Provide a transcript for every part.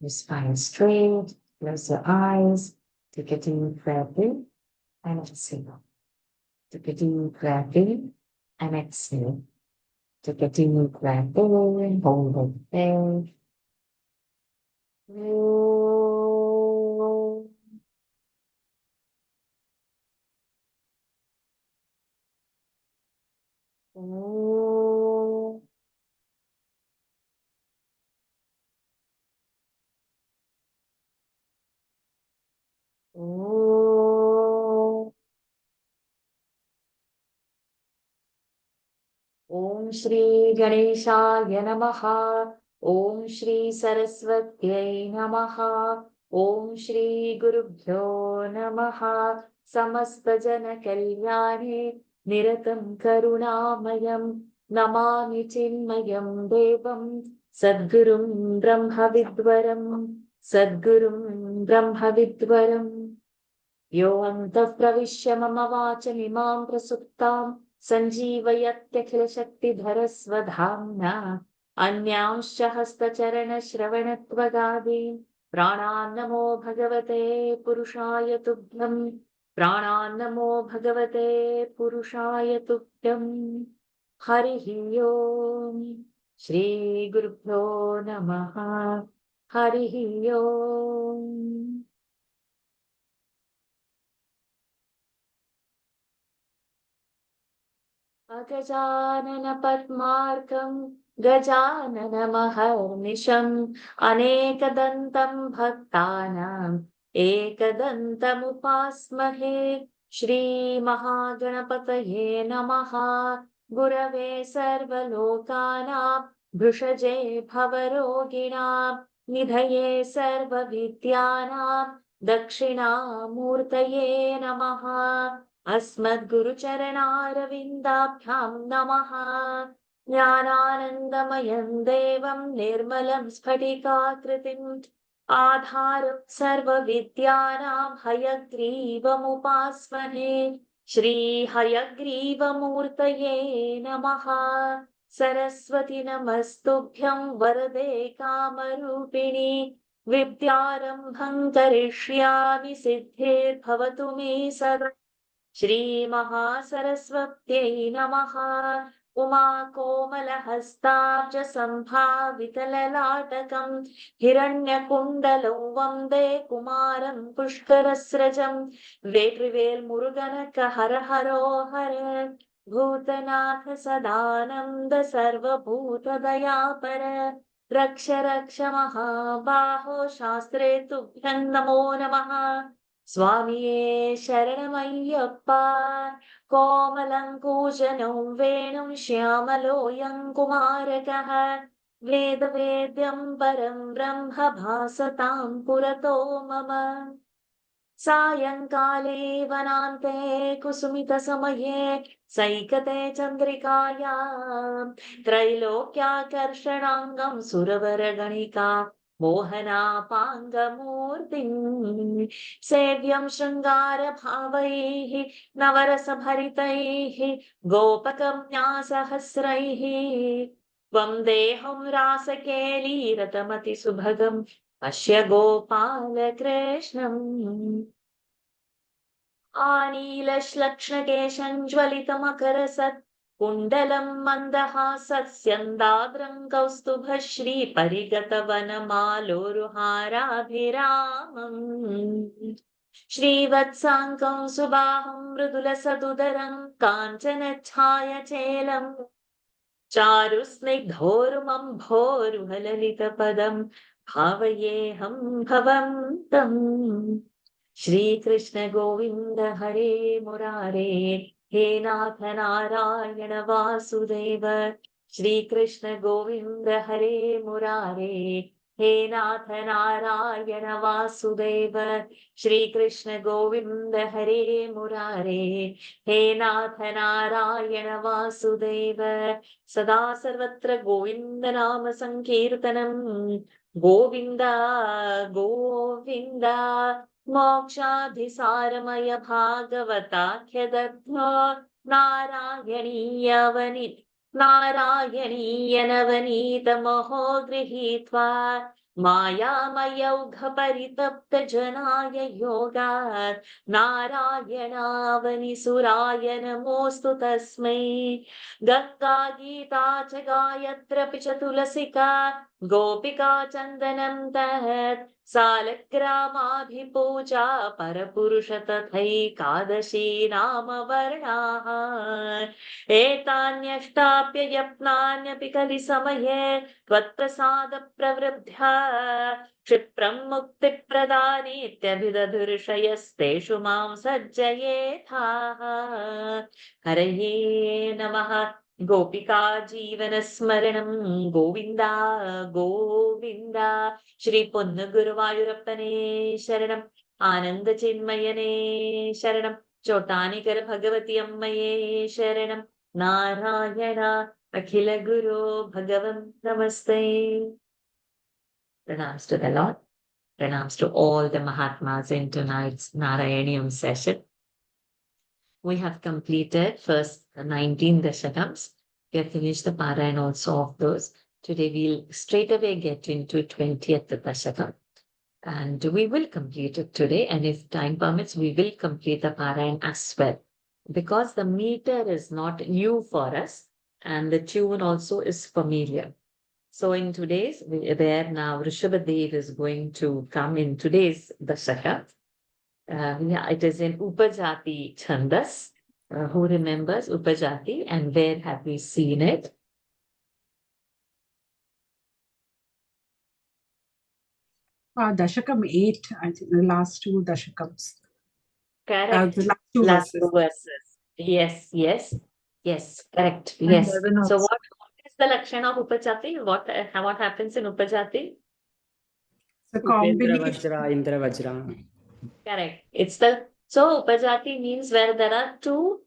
Your spine straight, close your eyes, take a deep breath in and exhale. Take a deep breath in and exhale. Take a deep breath in, hold it there. ओम श्री गणेशाय नमः। ओम श्री सरस्वत्यै नमः। ओम श्री गुरुभ्यो नमः। समस्त जन कल्याणे निरतं करुणामयं नमामि चिन्मयं देवं सद्गुरुं ब्रह्मविद्वरं सद्गुरुं ब्रह्मविद्वरम्। यो अन्तः प्रविश्य मम वाचमिमां प्रसुप्तां सञ्जीवयत्यखिलशक्तिधरस्वधाम्ना अन्यांश्च हस्तचरणश्रवणत्वगादीन् प्राणान्नमो भगवते पुरुषाय तुभ्यं। प्राणान्नमो भगवते पुरुषाय तुभ्यम्। हरिः ओम्। श्रीगुरुभ्यो नमः। हरिः ओम्। अगजानन पद्मार्कं गजाननमहर्निशम् अनेकदन्तं भक्तानाम् एकदन्तमुपास्महे। श्रीमहागणपतये नमः। गुरवे सर्वलोकानां भृषजे भवरोगिणां निधये सर्वविद्यानां दक्षिणामूर्तये नमः। अस्मद्गुरुचरणारविन्दाभ्यां नमः। ज्ञानानन्दमयं देवं निर्मलं स्फटिकाकृतिम् आधारं सर्वविद्यानां हयग्रीवमुपास्महे। श्रीहयग्रीवमूर्तये नमः। सरस्वति नमस्तुभ्यं वरदे कामरूपिणि विद्यारम्भं करिष्यामि सिद्धिर्भवतु मे सदा। श्रीमहासरस्वत्यै नमः। उमाकोमलहस्ताब्जसम्भावितललाटकम् हिरण्यकुण्डलौ वन्दे कुमारं पुष्करस्रजम्। वेट्रिवेल् मुरुगनक हर हरो हर। भूतनाथ सदानन्द सर्वभूतदयापर। रक्ष रक्ष महाबाहो शास्त्रे तुभ्यं नमो नमः। स्वामिये शरणमय्यप्पा। कोमलं कूजनं वेणुं श्यामलोऽयं कुमारकः वेदवेद्यं परं ब्रह्म भासतां पुरतो मम। सायंकाले वनान्ते कुसुमितसमये सैकते चन्द्रिकायां त्रैलोक्याकर्षणाङ्गं सुरवरगणिका मोहनापाङ्गमूर्तिम् सेव्यं शृङ्गारभावैः नवरसभरितैः गोपकन्यासहस्रैः त्वं देहं रासकेलीरतमतिसुभगम् पश्य गोपालकृष्णम्। आनीलश्लक्ष्णकेशञ्ज्वलितमकरसत् कुण्डलं मन्दहासस्यन्दाद्रं कौस्तुभश्रीपरिगतवनमालोरुहाराभिरामम्। श्रीवत्साङ्कं सुबाहुं मृदुलसदुदरं काञ्चनच्छायचेलम् चारुस्निग्धोरुमम्भोरुहललितपदं भावयेऽहं भवन्तम्। श्रीकृष्ण गोविन्द हरे मुरारे हे नाथ नारायण वासुदेव। श्रीकृष्ण गोविन्द हरे मुरारे हे नाथ नारायण वासुदेव। श्रीकृष्ण गोविन्द हरे मुरारे हे नाथ नारायण वासुदेव। सदा सर्वत्र गोविन्द नाम संकीर्तनम् गोविन्द गोविन्द। मोक्षाधिसारमय भागवताख्यदध्नो नारायणीयनवनीतमहो गृहीत्वा मायामयौघपरितप्तजनाय योगात् नारायणावनिसुराय नमोऽस्तु तस्मै गङ्गा गीता च गायत्रपि च तुलसिका गोपिका चन्दनं तत् सालग्रामाभिपूजा परपुरुष तथैकादशी नाम वर्णाः एतान्यष्टाप्ययत्नान्यपि कलिसमये त्वत्प्रसादप्रवृद्ध्या क्षिप्रं मुक्तिप्रदानेत्यभिदधुर्षयस्तेषु मां सज्जयेथाः हरये नमः गोपिका जीवनस्मरणं गोविन्दा गोविन्द श्री പൊന്നുഗുരുവായൂരപ്പനെ ശരണം ആനന്ദചിന്മയനേ ശരണം ചോട്ടാനിക്കര ഭഗവതി അമ്മയെ ശരണം നാരായണ അഖില ഗുരു ഭഗവൻ നമസ്തേ. Pranams to the Lord. Pranams to all the Mahatmas in tonight's Narayanium session. We have completed first 19 Dashakams. We have finished the Parayan also of those. Today we'll straight away get into 20th Dashakam. And we will complete it today. And if time permits, we will complete the Parayan as well. Because the meter is not new for us and the tune also is familiar. So in today's, where now Rishabhadev is going to come in today's Dashaka, it is in Upajati Chandas. Who remembers Upajati and where have we seen it? Dashakam 8, I think the last two Dashakams. Correct. The last two verses. Yes, yes, yes, correct. And Yes. 11 So also. what is the Lakshana of Upajati? What happens in Upajati? The Indra combination. Vajra, Indra Vajra. Correct. So Upajati means where there are two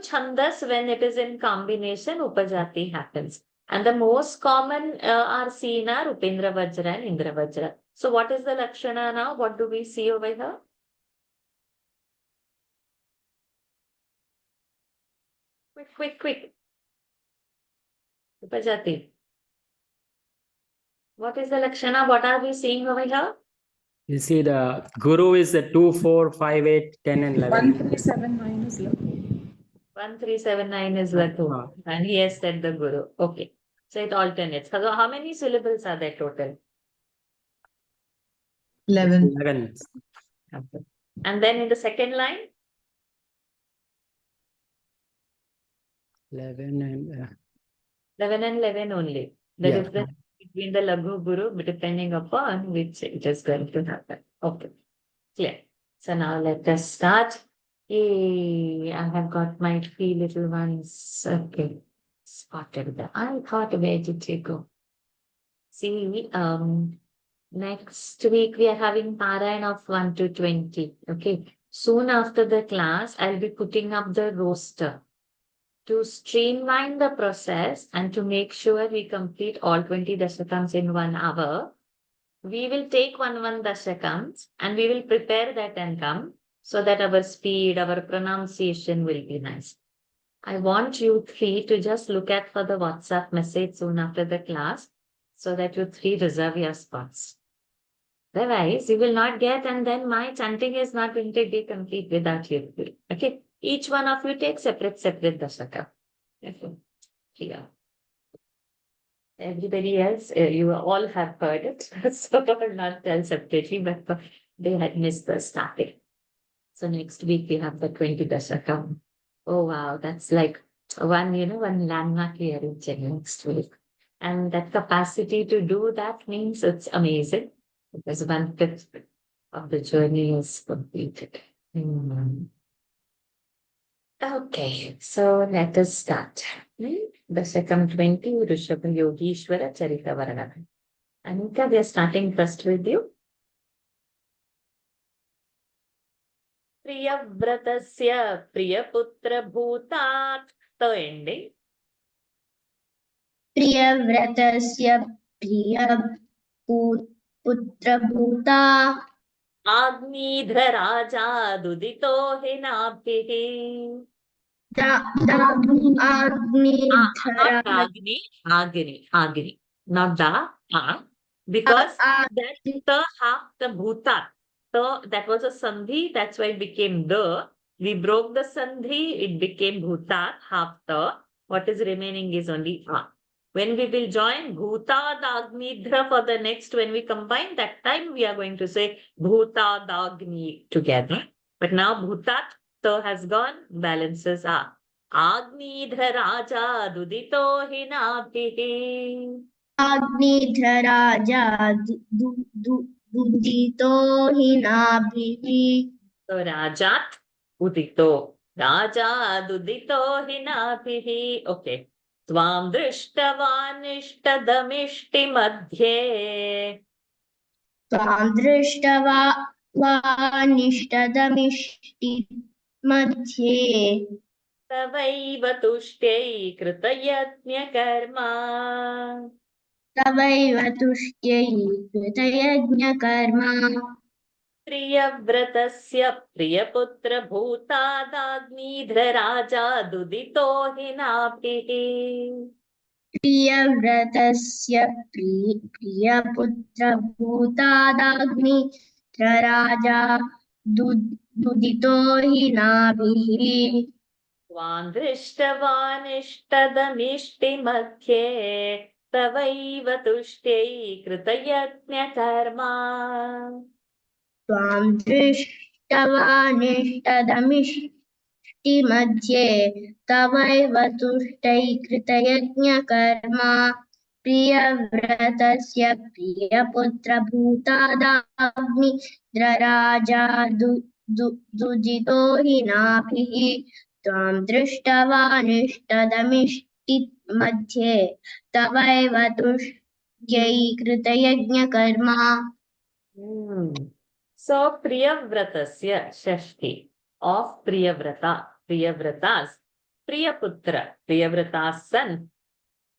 chandas. When it is in combination, Upajati happens. And the most common are seen are Upendra Vajra and Indra Vajra. So what is the Lakshana now? What do we see over here? Quick. Upajati. What is the Lakshana? What are we seeing over here? You see the Guru is the 2, 4, 5, 8, 10 and 11. 1379 is Lakhu. 1379 is Lathu. And he has said the Guru. Okay. So it alternates. So how many syllables are there total? 11. Okay. And then in the second line? 11 and 11 and 11 only. The Yeah. difference between the Laghu Guru, depending upon which it is going to happen. Okay. Clear. So now let us start. Yay, I have got my 3 little ones. Okay. Spotted them. I thought, where did you go? See, next week we are having Parayan of 1 to 20. Okay. Soon after the class, I'll be putting up the roster to streamline the process and to make sure we complete all 20 Dashakams in 1 hour. We will take one Dashakams and we will prepare that and come so that our speed, our pronunciation will be nice. I want you 3 to just look at for the WhatsApp message soon after the class so that you 3 reserve your spots. Otherwise, you will not get, and then my chanting is not going to be complete without you. Okay. Each one of you take separate Dashaka. Okay. Here. Everybody else, you all have heard it. So I will not tell separately, but they had missed the starting. So next week we have the 20 Dashakam. Oh wow, that's like one landmark we are reaching next week. And that capacity to do that means it's amazing because 1/5 of the journey is completed. Okay, so let us start. Dashakam 20, Rishabha Yogishwara Charita Varana. Anika, we are starting first with you. Priyavratasya Priyaputra Bhutat. The ending. प्रियव्रतस्य प्रियपुत्रभूता Agnidharaja Hinapihi. Agni Agni. Not da. because that the half the bhutat. So that was a sandhi, that's why it became the. We broke the sandhi, it became bhutat, half the. What is remaining is only a. When we will join bhuta dagnidra for the next, when we combine, that time we are going to say bhuta dagni together. But now bhutat the has gone, balances a. Agnidra raja dudito hinabhihi. Agnidraja dudito hinabhihi. So Rajat Udito. Raja Dudito Hinabhihi. Okay. Tvam Drishtavanishtatamishti Madhye. Tvam drishtava nishtadamishti madhye. Tavaiva Tushtei Kritayatnya Karma. Tavaiva tushyai kritayajna karma. प्रियव्रतस्य प्रियपुत्रभूतादाग्निध्र राजा दुदितो हिनाभिः. प्रियव्रतस्य प्रियपुत्रभूतादाग्नित्रराजा दुदितो हिनाभिः. त्वां दृष्टवानिष्टदमिष्टिमध्ये तवैव तुष्ट्यै कृतयज्ञकर्मा. त्वां दृष्टवानिष्टदमिष्टिमध्ये तवैव तुष्टै कृतयज्ञकर्मा. प्रियव्रतस्य प्रियपुत्रभूतादाग्निद्रराजा दुदितो हिनाभिः. त्वां दृष्टवानिष्टदमिष्टिमध्ये तवैव तुष्ट्यै कृतयज्ञकर्मा. So Priyavratasya Shashti of Priyavrata, Priyavrata's Priyaputra, Priyavrata's son.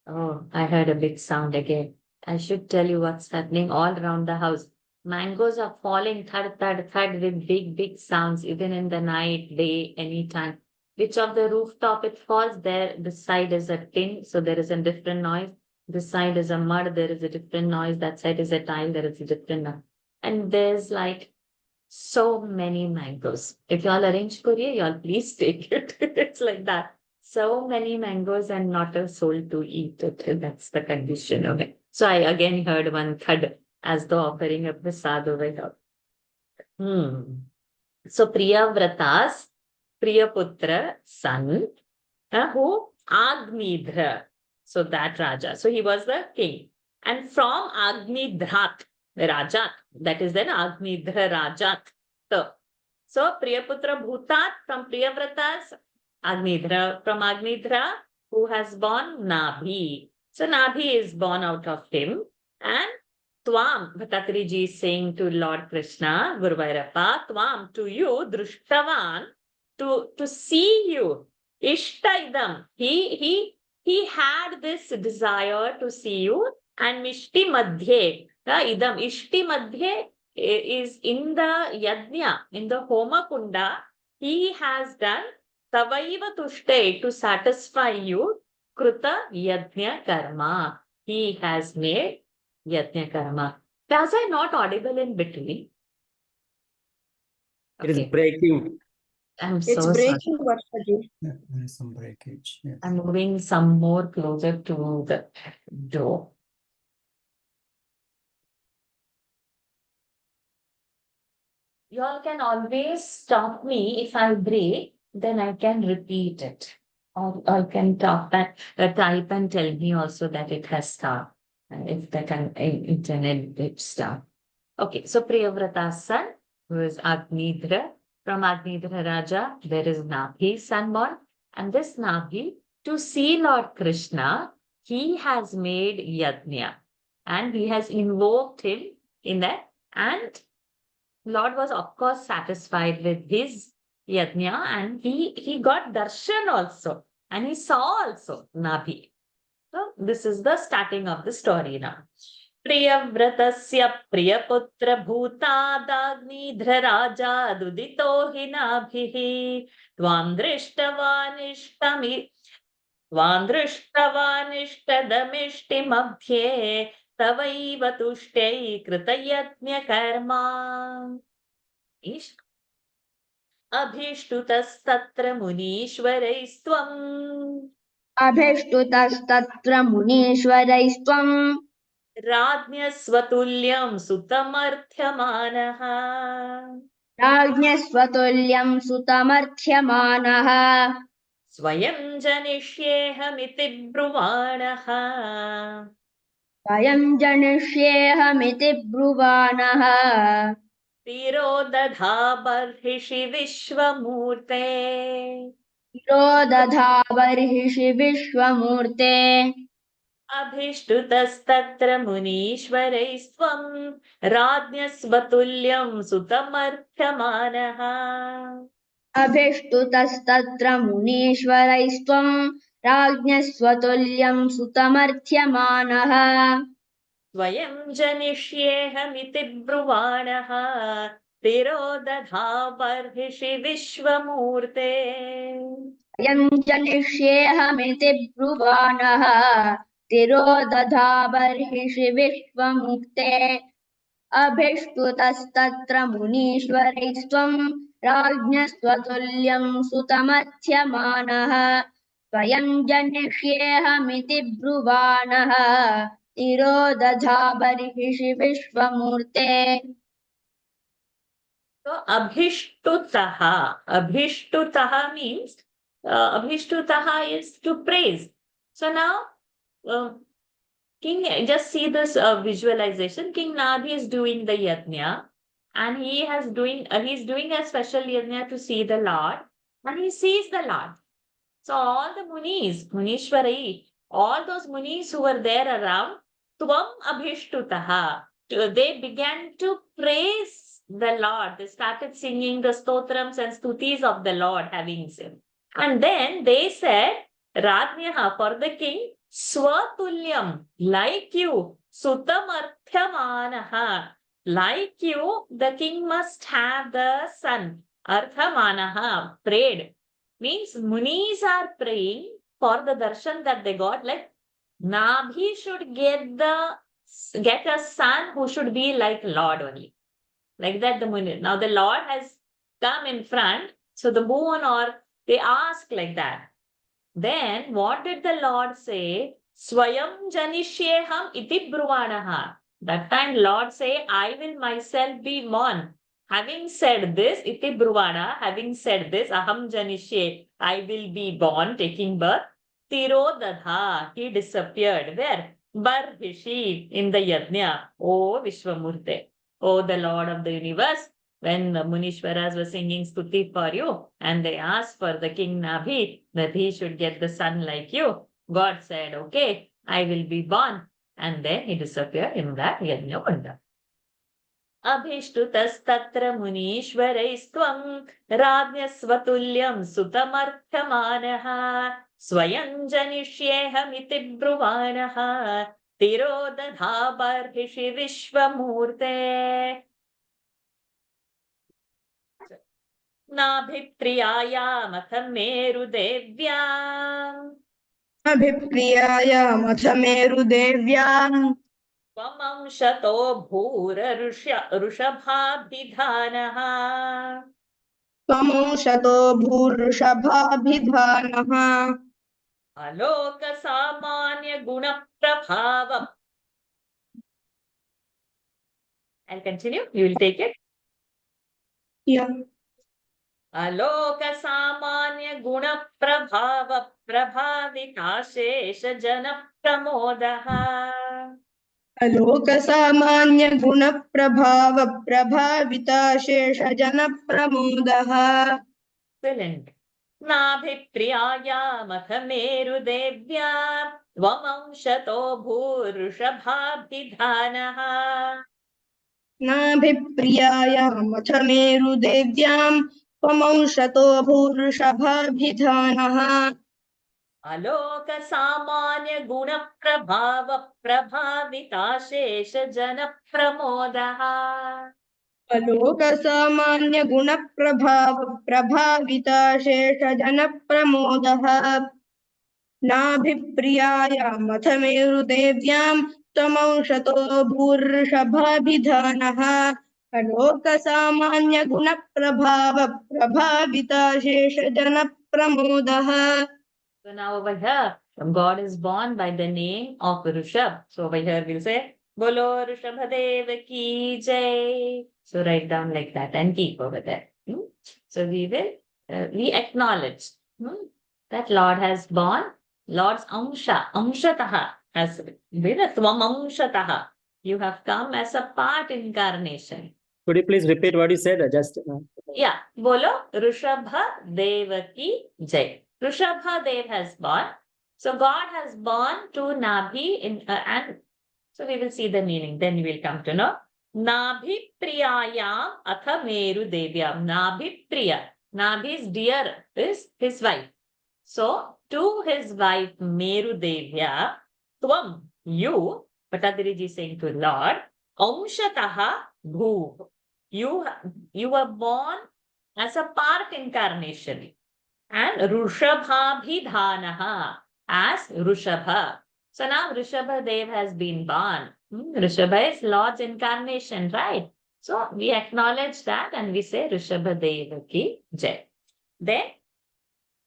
Oh, I heard a big sound again. I should tell you what's happening all around the house. Mangoes are falling thud, thud, thud with big, big sounds, even in the night, day, anytime. Which of the rooftop it falls, there, this side is a tin, so there is a different noise. This side is a mud, there is a different noise. That side is a tile, there is a different noise. And there's like so many mangoes. If y'all arrange courier, y'all please take it. It's like that. So many mangoes and not a soul to eat it. That's the condition of it. So I again heard one thud as though offering a prasad over here. So Priyavrata's Priyaputra son, who Agnidhra. So that Raja. So he was the king. And from Agnidhrat, the Rajat, that is then Agnidhra Rajat. So Priyaputra Bhutat from Priyavrata's Agnidhra, from Agnidhra, who has born Nabhi. So Nabhi is born out of him. And Tvam, Bhattakari ji is saying to Lord Krishna, Guru Vairapa, Tvam, to you, Drushtavan, to see you, Ishtaidam. He had this desire to see you, and Mishti Madhye, idam Ishti Madhye is in the Yajna, in the Homa Kunda, he has done Tavaiva Tushte to satisfy you, Kruta Yajna Karma. He has made Yajna Karma. Was I not audible in between? It is breaking. I'm It's so breaking, sorry. Varshaji. Yeah, there is some breakage. Yeah. I'm moving some more closer to the door. You all can always stop me if I break, then I can repeat it. Or I can type and tell me also that it has stopped. If the internet did stop. Okay, so Priyavrata's son, who is Agnidhra, from Agnidhra Raja, there is Nabhi, son born. And this Nabhi, to see Lord Krishna, he has made Yajna. And he has invoked him in that. And Lord was, of course, satisfied with his Yajna. And he got darshan also. And he saw also Nabhi. So this is the starting of the story now. Priyavratasya Priyaputra Bhutadagnidhra Raja Dudito Hinabhihi Tvam Drishtavanishtamishtamabhye तवैव तुष्ट्यै कृतयज्ञकर्मा अभिष्टुतस्तत्र मुनीश्वरैस्त्वम् अभिष्टुतस्तत्र मुनीश्वरैस्त्वं राज्ञस्वतुल्यं सुतमर्थ्यमानः राज्ञस्वतुल्यं सुतमर्थ्यमानः स्वयं जनिष्येऽहमिति ब्रुवाणः स्वयं जनिष्येऽहमिति ब्रुवाणः तिरोदधा बर्हिषि विश्वमूर्ते तिरोदधाबर्हिषि विश्वमूर्ते अभिष्टुतस्तत्र मुनीश्वरैस्त्वं राज्ञस्वतुल्यं सुतमर्थ्यमानः अभिष्टुतस्तत्र मुनीश्वरैस्त्वं राज्ञस्वतुल्यं सुतमर्थ्यमानः स्वयं जनिष्येऽहमिति ब्रुवाणः तिरोदधा बर्हिषि विश्वमूर्ते यं जनिष्येऽहमिति ब्रुवाणः तिरोदधाबर्हिषि विश्वमुक्ते अभिष्टुतस्तत्र मुनीश्वरैस्त्वं राज्ञस्वतुल्यं सुतमर्थ्यमानः स्वयं जनिष्येऽहमिति ब्रुवाणः तिरोदधाबर्हिषि विश्वमूर्ते So abhishtutaha means abhishtutaha is to praise. So now King, just see this visualization. King Nabhi is doing the yajna, and he's doing a special yajna to see the Lord, and he sees the Lord. So all the munis, Munishwarai, all those munis who were there around, Tvam abhishtutaha, they began to praise the Lord. They started singing the stotrams and stutis of the Lord, having seen. And then they said, Radnyaha, for the king, Swatulyam, like you, Sutamarthyamanaha, like you, the king must have the son. Arthamanaha, prayed. Means munis are praying for the darshan that they got, like Nabhi should get a son who should be like Lord only. Like that the Muni. Now the Lord has come in front, so the moon or they ask like that. Then what did the Lord say? Swayam janishyeham iti bruvanaha. That time Lord say, I will myself be born. Having said this, iti bruvana, having said this, aham janishye, I will be born, taking birth. Tirodadha, he disappeared. Where? Barhishi, in the yajna. Oh Vishwamurte. Oh, the Lord of the universe, when the Munishwaras were singing stuti for you, and they asked for the king Nabhi that he should get the son like you, God said, okay, I will be born. And then he disappeared in that yajna kunda. Abhishtutastatra munishwaraistvam rajnyasvatulyam sutamarthamanaha swayam janishyeham bruvanaha tirodadha barhishi vishwamurte नाभिप्रियायामथ मेरुदेव्याम् अभिप्रियायामथ मेरुदेव्याम् त्वमंशतो भूरऋषभाभिधानः त्वमंशतो भूर्षभाभिधानः अलोकसामान्यगुणप्रभाव. I'll continue. You will take it. Yeah. अलोकसामान्यगुणप्रभाव प्रभाविताशेषजनप्रमोदः अलोकसामान्यगुणप्रभाव प्रभाविताशेषजनप्रमोदः. Excellent. नाभिप्रियायामथ मेरुदेव्याम् त्वमंशतो भूर्षभाभिधानः नाभिप्रियायामथ मेरुदेव्याम् त्वमंशतो भूर्षभाभिधानः अलोकसामान्यगुणप्रभाव प्रभाविताशेषजनप्रमोदः अलोकसामान्यगुणप्रभाव प्रभाविताशेषजनप्रमोदः. नाभिप्रियायामथ मेरुदेव्याम् त्वमंशतो भूर्षभाभिधानः लोकसामान्यगुणप्रभावप्रभाविताशेषजनप्रमोदः. So now over here, God is born by the name of Rishabh. So over here we'll say, Bolo Rishabhadev ki jai. So write down like that and keep over there. So we acknowledge that Lord has born. Lord's Amshataha has been a Tvam Amshataha. You have come as a part incarnation. Could you please repeat what you said? Just Yeah, Bolo Rishabha Devaki Jai. Rishabha Dev has born. So God has born to Nabhi and so we will see the meaning. Then we will come to know. Nabhi Priyayam Atha Meru Devyam. Nabhi Priya. Nabhi's dear is his wife. So to his wife Meru Devya, Tvam, you, Patadiri ji saying to Lord, Amshataha Bhu. You were born as a part incarnation. And Rushabhabhidhanaha as Rushabha. So now Rishabha Dev has been born. Rishabha is Lord's incarnation, right? So we acknowledge that and we say Rishabha Dev ki jai. Then,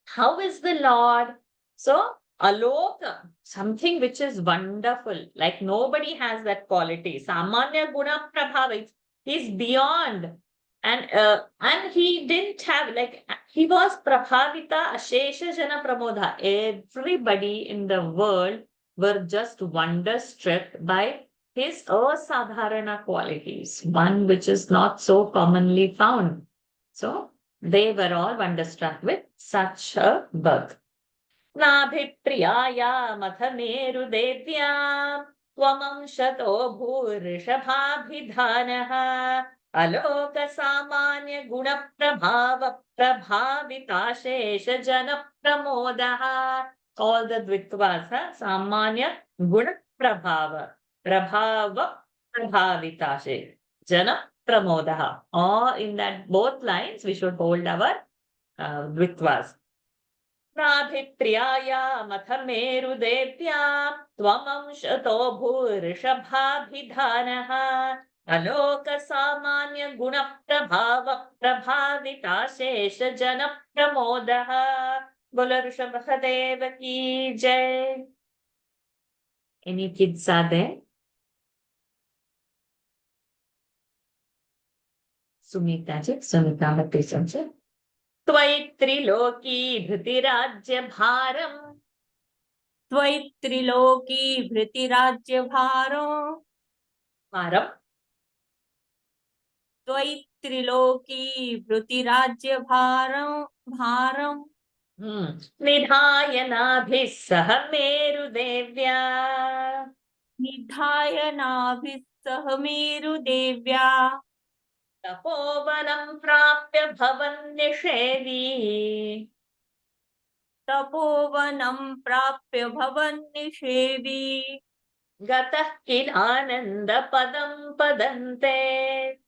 how is the Lord? So, Aloka, something which is wonderful, like nobody has that quality. Samanya Guna Prabhav, he's beyond. And he didn't have, like, he was Prabhavita Ashesha Jana Pramodha. Everybody in the world were just wonderstruck by his asadharana qualities, one which is not so commonly found. So they were all wonderstruck with such a birth. Nabhipriyaya mathameru devyam tvamamshato bhurishabhabhidhanaha Aloka samanya guna prabhava prabhavitashesha jana pramodaha. All the dvitvas, samanya guna prabhava prabhavitashe jana pramodaha. Or in that both lines we should hold our dvitvas. Nabhipriyaya mathameru devyam tvamamshato bhurishabhabhidhanaha Aloka samanya guna prabhava prabhavita shesha jana pramodaha. Bola Rishabha ki jai. Any kids are there? Sumita ji, Sumita Bhattachan ji. Tvai triloki dhritirajya bharam. Tvai triloki dhritirajya bharam. Bharam. Tvai triloki dhritirajya bharam. Nidhayanabhis saha meru devya. Nidhayanabhis saha meru devya. Tapovanam prapya bhavan nishevi. Tapovanam prapya bhavan nishevi. Gatah kilananda padam padante.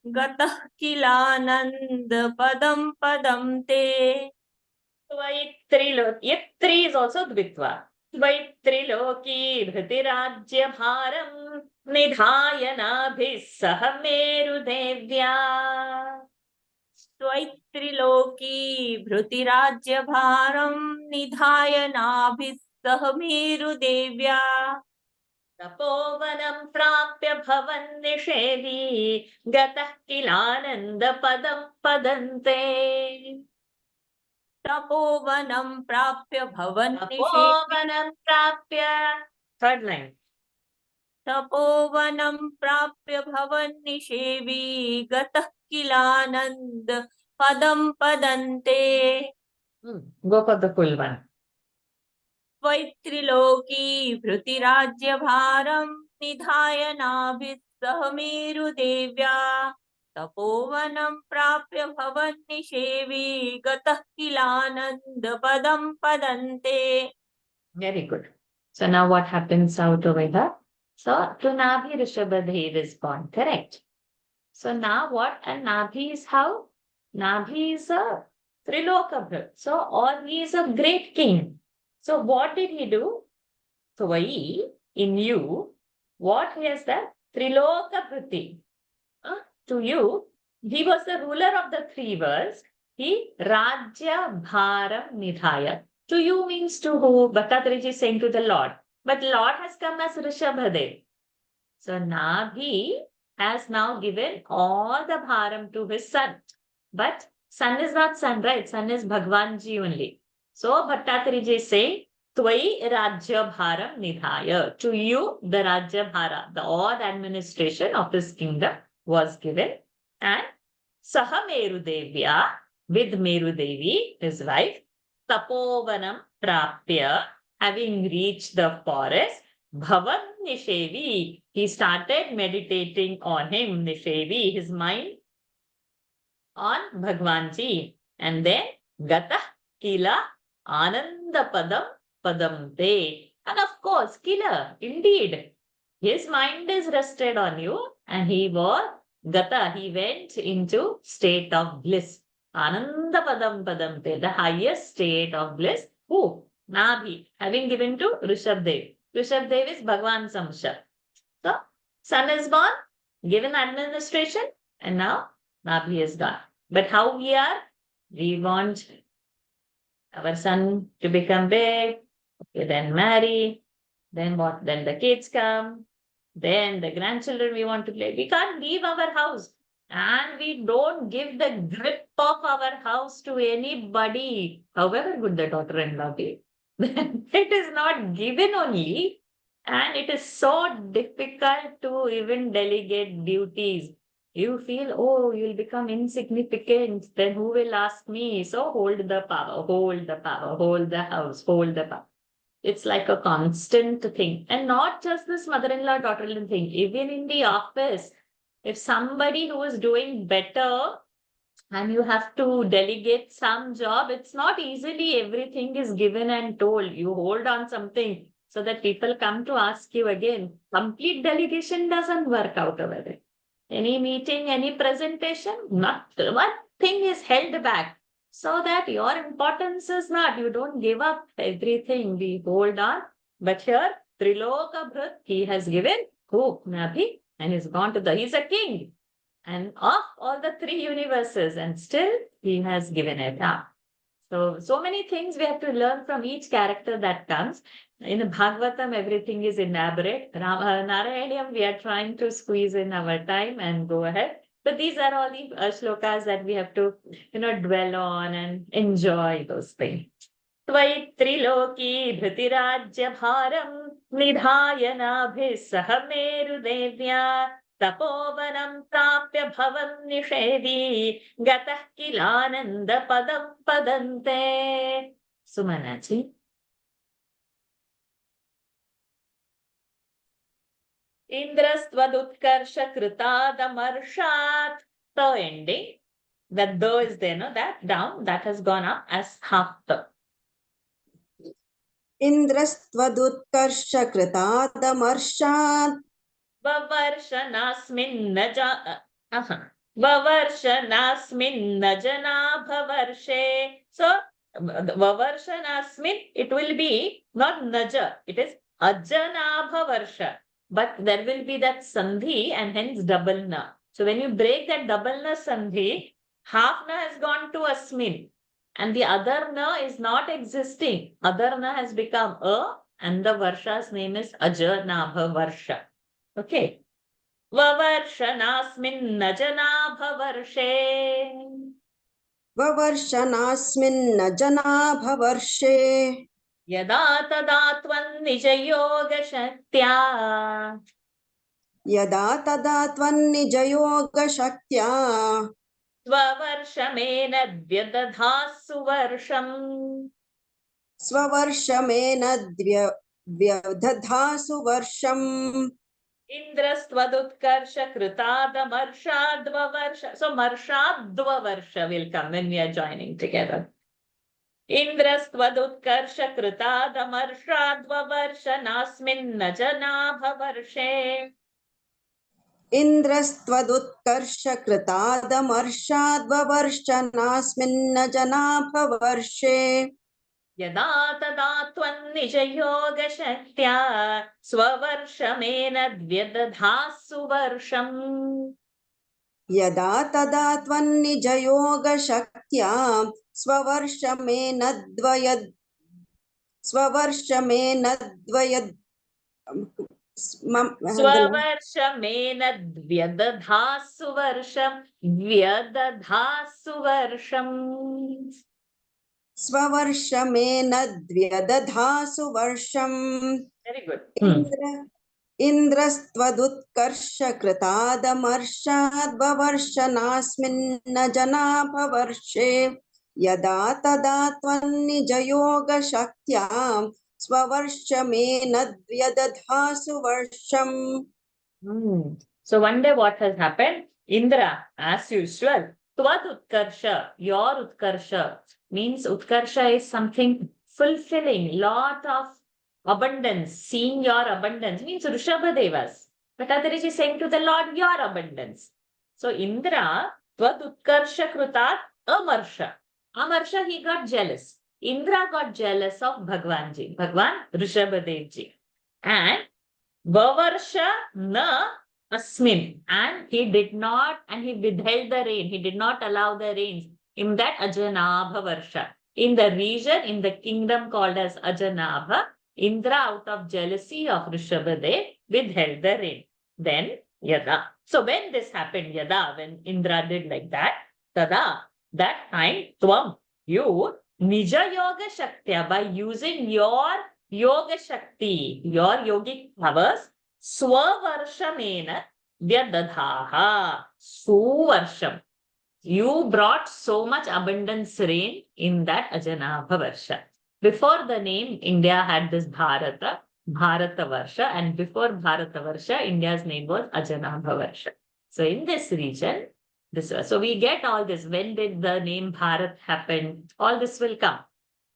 Gatah kilananda padam padamte. Tvai Yet three is also dvitva. Tvai triloki dhritirajya bharam nidhayanabhis saha meru devya. Tvai triloki dhritirajya bharam nidhayanabhis saha meru devya. Tapovanam prapya bhavan nishevi gatah kilananda padam padante. Tapovanam prapya bhavan nishevi. Tapovanam prapya. Third line. Tapovanam prapya bhavan nishevi gatah kilanand padam padante. Go for the full one. Tvaitriloki dhritirajya bharam nidhayanabhis saha meru devya. Tapovanam prapya bhavan nishevi gatah kilanand padam padante. Very good. So now what happens out over here? So to Nabhi Rishabhadev is born, correct? So now what? And Nabhi is how? Nabhi is a Trilokabhra. So or he is a great king. So what did he do? Tvai in you, what he has done? Triloka Priti. To you, he was the ruler of the three worlds. He Rajya Bharam Nidhaya. To you means to who? Bhattataraji is saying to the Lord. But Lord has come as Rishabhadev. So Nabhi has now given all the Bharam to his son. But son is not son, right? Son is Bhagwanji only. So Bhattataraji is saying, Tvai Rajya Bharam Nidhaya. To you, the Rajya Bhara, the all administration of his kingdom was given. And Saha Meru Devya, with Meru Devi, his wife, Tapovanam Prapya, having reached the forest, Bhavan Nishevi, he started meditating on him, Nishevi, his mind on Bhagwanji. And then Gata Kila Ananda Padam Te. And of course, Kila, indeed, his mind is rested on you, and he was Gata, he went into state of bliss. Ananda Padam Te, the highest state of bliss. Who? Nabhi, having given to Rishabdev. Rishabdev is Bhagwan Samsha. So, son is born, given administration, and now Nabhi is gone. But how we are? We want our son to become big, okay, then marry, then what? Then the kids come, then the grandchildren we want to play. We can't leave our house. And we don't give the grip of our house to anybody, however good the daughter-in-law be. It is not given only, and it is so difficult to even delegate duties. You feel, oh, you'll become insignificant, then who will ask me? So hold the power, hold the power, hold the house, hold the power. It's like a constant thing. And not just this mother-in-law, daughter-in-law thing, even in the office, if somebody who is doing better and you have to delegate some job, it's not easily everything is given and told. You hold on something so that people come to ask you again. Complete delegation doesn't work out over there. Any meeting, any presentation, not one thing is held back. So that your importance is not, you don't give up everything, we hold on. But here, Triloka Bhrat, he has given who? Nabhi, and he's gone to he's a king. And of all the three universes, and still he has given it up. So many things we have to learn from each character that comes. In Bhagavatam, everything is elaborate. Narayaniam, we are trying to squeeze in our time and go ahead. But these are all the shlokas that we have to, dwell on and enjoy those things. Tvai Triloki Dhritirajya Bharam Nidhayanabhi Sahameru Devya Tapovanam Prapya Bhavan Nishevi Gatah Kilananda Padam Padante. Sumanaji. Indrastvaduৎkarsha Kritadamarshat. The ending. That though is there, no? That down, that has gone up as half the. Indrastvaduৎkarsha Kritadamarşat. Vavaršanasmin Vavaršanasmin Bhavarshe. So, Vavaršanasmin, it will be not Naja, it is Ajana Bhavarsha. But there will be that Sandhi and hence double Na. So, when you break that double Na Sandhi, half Na has gone to Asmin. And the other Na is not existing. Other Na has become A, and the Varsha's name is Ajana Bhavarsha. Okay. Vavaršanasmin Najana Bhavarshe. Vavaršanasmin Najana Bhavarshe. Yada tadatvan nijayoga shaktya. Yada tadatvan nijayoga shaktya. Svavaršamena vyadadhasu varsham. Svavaršamena vyadadhasu varsham. Indrastvaduৎkarsha Kritadamarshadva Varsha. So Marshadva Varsha will come when we are joining together. Indrastvaduৎkarsha Kritadamarshadva Varsha Nasmin Najana Bhavarshe. Indrastvaduৎkarsha Kritadamarshadva Varsha Nasmin Najana Bhavarshe. यदा तदा त्वन्निजयोगशक्त्या स्ववर्षमेनद्व्यदधासु वर्षम् यदा तदा त्वन्निजयोगशक्त्या स्ववर्षमेनद्वयद् स्ववर्षमेनद्व्यदधासु वर्षम् व्यदधासु वर्षम् स्ववर्षमेनद्व्यदधासु वर्षम् very गुड इन्द्रस्त्वदुत्कर्षकृतादमर्षाद्ववर्षनास्मिन्न जनाभवर्षे यदा तदा त्वन्निजयोगशक्त्या स्ववर्षमेनद्व्यदधासु वर्षम्. So one day what has happened? Indra, as usual, Tvad Utkarsha, your Utkarsha, means Utkarsha is something fulfilling, lot of abundance, seeing your abundance, means Rishabhadevas. But Adariji is saying to the Lord, your abundance. So Indra, Tvad Utkarsha Krutat Amarsha. Amarsha, he got jealous. Indra got jealous of Bhagwanji, Bhagwan Rishabhadevji. And Vavarsha na asmin, and he did not, and he withheld the rain. He did not allow the rains in that Ajanabha Varsha. In the region, in the kingdom called as Ajanabha, Indra, out of jealousy of Rishabhadev, withheld the rain. Then Yada. So when this happened, Yada, when Indra did like that, Tada, that time, Tvam, you, Nija Yoga Shaktya, by using your Yoga Shakti, your yogic powers, Swavarshamena Vyadadhaha. Suvarsham. You brought so much abundance rain in that Ajanabha Varsha. Before the name, India had this Bharata Varsha, and before Bharata Varsha, India's name was Ajanabha Varsha. So in this region, so we get all this. When did the name Bharat happen? All this will come.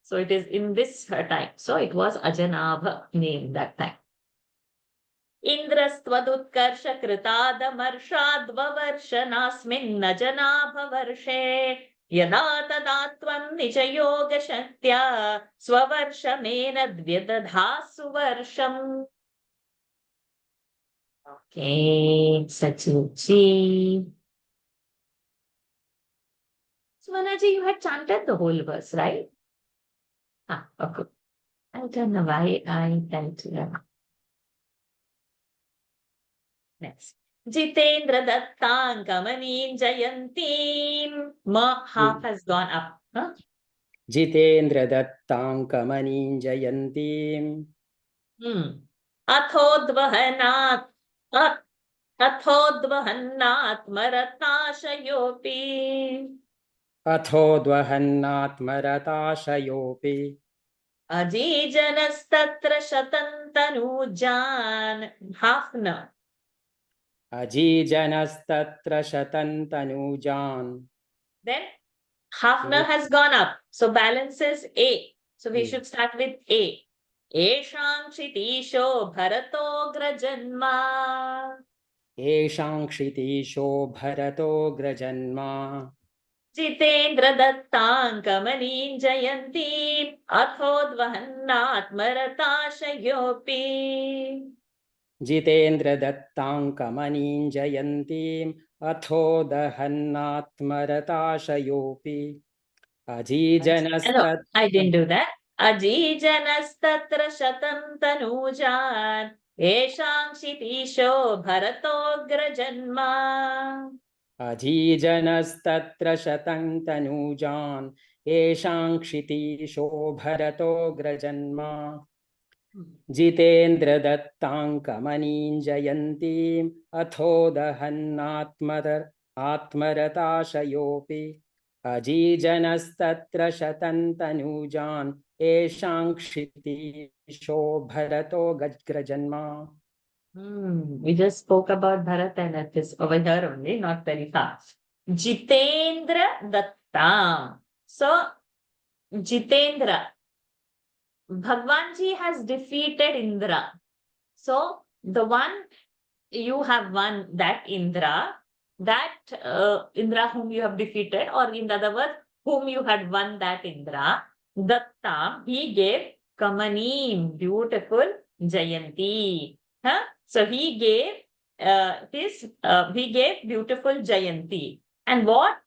So it is in this time. So it was Ajanabha name that time. Indrastvadutkrsha kritadamarshadvavarshanaasmin Ajanabha varshe yada tada tvam nijayoga shaktya swavarshamenadvyadadhasu varsham. Okay, Sachinji. Swanaji, you had chanted the whole verse, right? Okay. I don't know why I tend to. Next. Jitendra Dattan Kamanin Jayantim. Ma half has gone up. Huh? Jitendra Dattan Kamanin Jayantim. Athodvahanat Maratashayopi. Athodvahanat Maratashayopi. Ajijanastattra Shatantanujan. Hafna. Ajijanastattra Shatantanujan. Then Hafna has gone up. So balance is A. So we should start with A. Eshang Kshitisho Bharatogra Janma. Eshang Kshitisho Bharatogra Janma. Jitendra Dattan Kamanin Jayantim Athodvahanat Maratashayopi. Jitendra Dattan Kamanin Jayantim Athodahannat Maratashayopi. Ajijanastat. I didn't do that. Ajijanastattra Shatantanujan Eshang Kshitisho Bharatogra Janma. Ajijanastattra Shatantanujan Eshang Kshitisho Bharatogra Janma. Jitendra Dattan Kamanin Jayantim Athodahannat Atmaratashayopi. Ajijanastattra Shatantanujan Eshang Kshitisho Bharatogra Janma. We just spoke about Bharat and it is over here only, not very fast. Jitendra Dattam. So, Jitendra. Bhagwanji has defeated Indra. So, the one you have won, that Indra whom you have defeated, or in other words, whom you had won that Indra, Datta, he gave Kamaneem, beautiful Jayanti. Huh? So he gave he gave beautiful Jayanti. And what?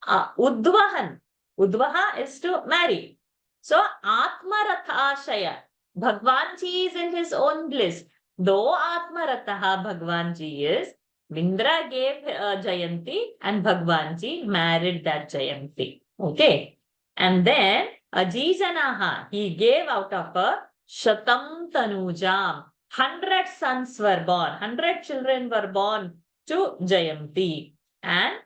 Udvahan. Udvaha is to marry. So Atmarathashaya. Bhagwanji is in his own bliss. Though Atmarataha Bhagwanji is, Indra gave Jayanti and Bhagwanji married that Jayanti. Okay. And then Ajijanaha, he gave out of her Shatam Tanujam. 100 sons were born, 100 children were born to Jayanti. And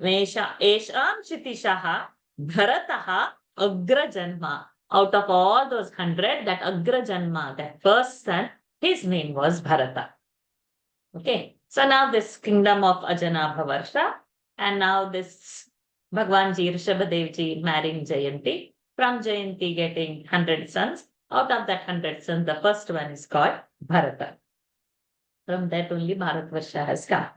Esham Shitishaha Bharataha Agrajanma. Out of all those 100, that Agrajanma, that first son, his name was Bharata. Okay. So now this kingdom of Ajanabha Varsha, and now this Bhagwanji, Rishabhadevji marrying Jayanti. From Jayanti getting 100 sons. Out of that 100 sons, the first one is called Bharata. From that only Bharatvarsha has come.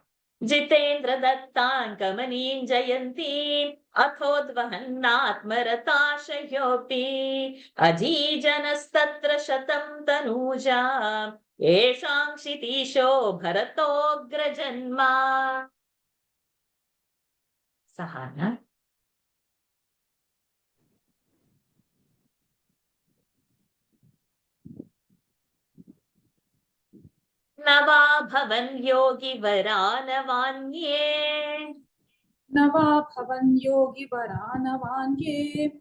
Jitendra Dattan Kamaneem Jayanti Athodvahanatmaratashayopi Ajijanastattra Shatam Tanuja Esham Shitisho Bharatograjanma. Sahana. Nava Bhavan Yogi Varanavanye Nava Bhavan Yogi Varanavanye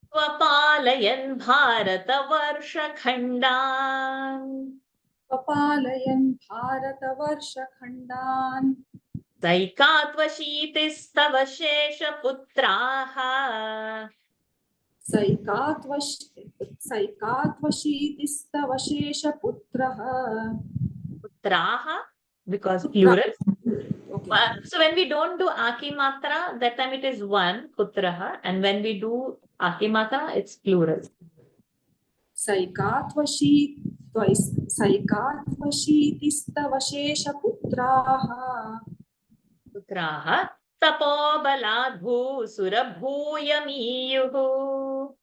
Svapalayan Bharata Varsha Khandan Papalayan Bharata Varsha Khandan Saikatvashitistava Shesha Putraha Saikatvashitistava Putraha. Putraha because plural. Okay. So when we don't do Akimatra, that time it is one Putraha, and when we do Akimatra, it's plural. Saikatvashitistava Putraha. Putraha Tapobaladhu Surabhuyamiyuhu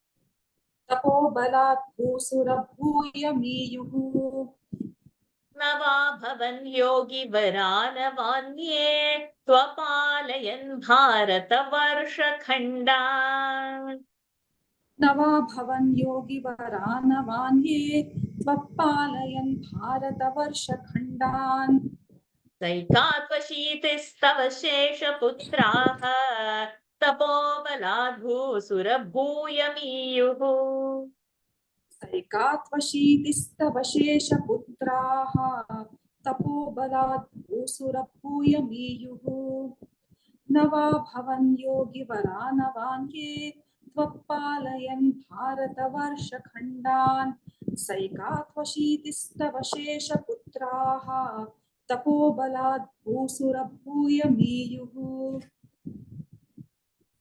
Tapobalat Bhusurabhuyamiyuhu Nava Bhavan Yogi Varanavanye Twapalayan Bharata Varsha Khandan Nava Bhavan Yogi Varanavanye Tvapalayan Bharata Varsha Khandan Saikatvashitistava Shesha Putraha Tapobaladhu Surabhuyamiyuhu Saikatvashitistava Putraha Tapobalat Bhusurabhuyamiyuhu Nava Bhavan Yogi Varanavanye Tvapalayan Bharata Varsha Khandan Saikatvashitistava Putraha Tapobalat Bhusurabhuyamiyuhu.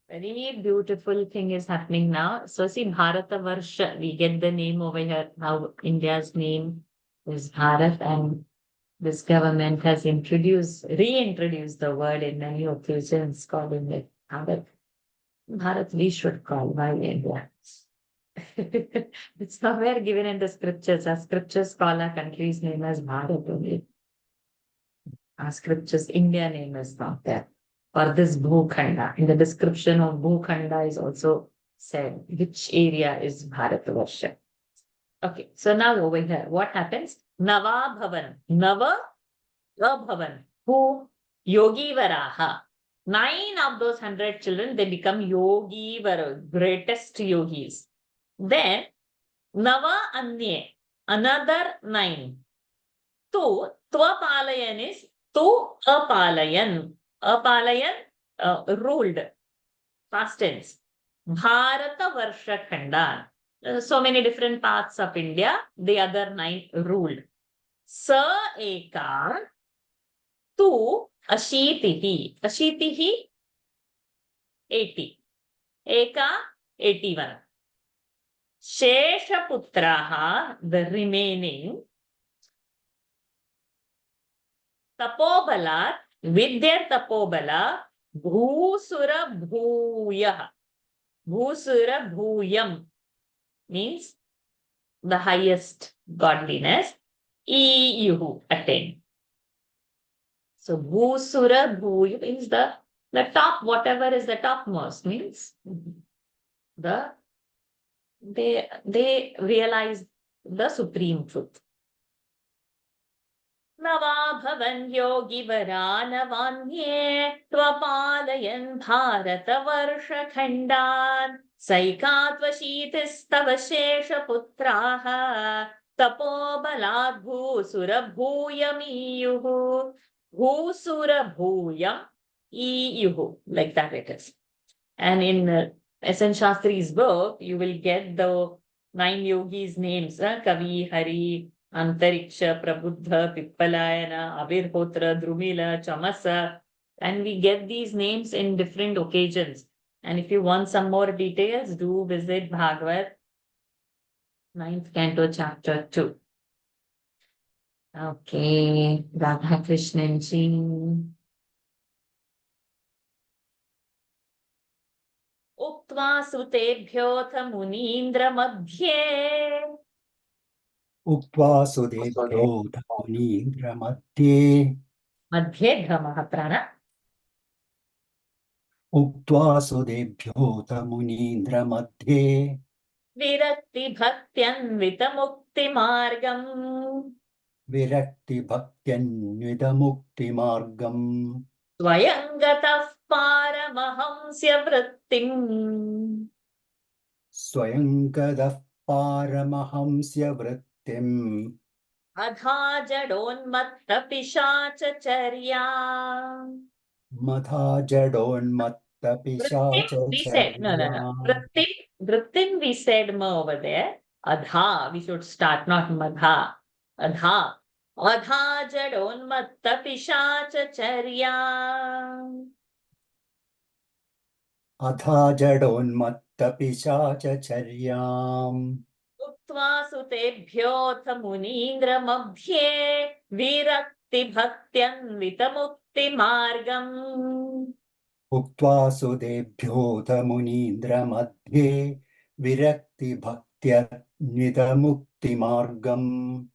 Very beautiful thing is happening now. So see, Bharata Varsha, we get the name over here. Now India's name is Bharat, and this government has reintroduced the word in many occasions, calling it Bharat. Bharat we should call, why India? It's nowhere given in the scriptures. Our scriptures call our country's name as Bharat only. Our scriptures, India name is not there. Or this Bhukhanda. In the description of Bhukhanda is also said which area is Bharatavarsha. Okay, so now over here, what happens? Nava Bhavan. Nava Bhavan. Who? Yogi Varaha. 9 of those 100 children, they become Yogi Vara, greatest yogis. Then Nava Anye, another 9. Tu, Tvapalayan is Tu Apalayan. Apalayan ruled. Past tense. Bharata Varsha Khandan. So many different parts of India. The other 9 ruled. Sa Eka Tu Ashitihi. Ashitihi 80. Eka 81. Shesha Putraha, the remaining. Tapobalat, with their Tapobala, Bhusura Bhuyah. Bhusura Bhuyam. means the highest godliness. Iyuhu, attain. So Bhusura Bhuyu means the top, whatever is the topmost, means they realize the supreme truth. Nava bhavan yogi varanavanye tvapalayan bharata varsha khandan saikatvashitistava shesha putraha tapobalad bhusura bhuyamiyuhu. Bhusura bhuyam iyuhu, like that it is. And in S.N. Shastri's book, you will get the 9 yogis' names, Kavi, Hari, Antariksha, Prabuddha, Pippalayana, Abirhotra, Drumila, Chamasa, and we get these names in different occasions. And if you want some more details, do visit Bhagavad, 9th Canto, Chapter 2. Okay, Radha Krishnan ji. Uktva sutebhyot munindra madhye. Uktva sudebhyo dhammunindra madhye. Madhye dhamah prana. Uktva sudebhyo dhammunindra madhye. Virakti bhaktyannvita mukti margam. Virakti bhaktyannvita mukti margam. Swayangatah paramahamsya vrittim. Swayangadav paramahamsya vrittim. Adha jadonmatta pishachacharyam. Madha jadonmatta Vrittim, we said, no. Vrittim, we said ma over there. Adha, we should start, not madha. Adha. Adha jadonmatta pishachacharyam. Adha jadonmatta pishachacharyam. Uktva sutebhyot munindra mabhye virakti bhaktyanvita mukti margam. Uktva sudebhyo dhammunindra madhye virakti bhaktyanvita mukti margam.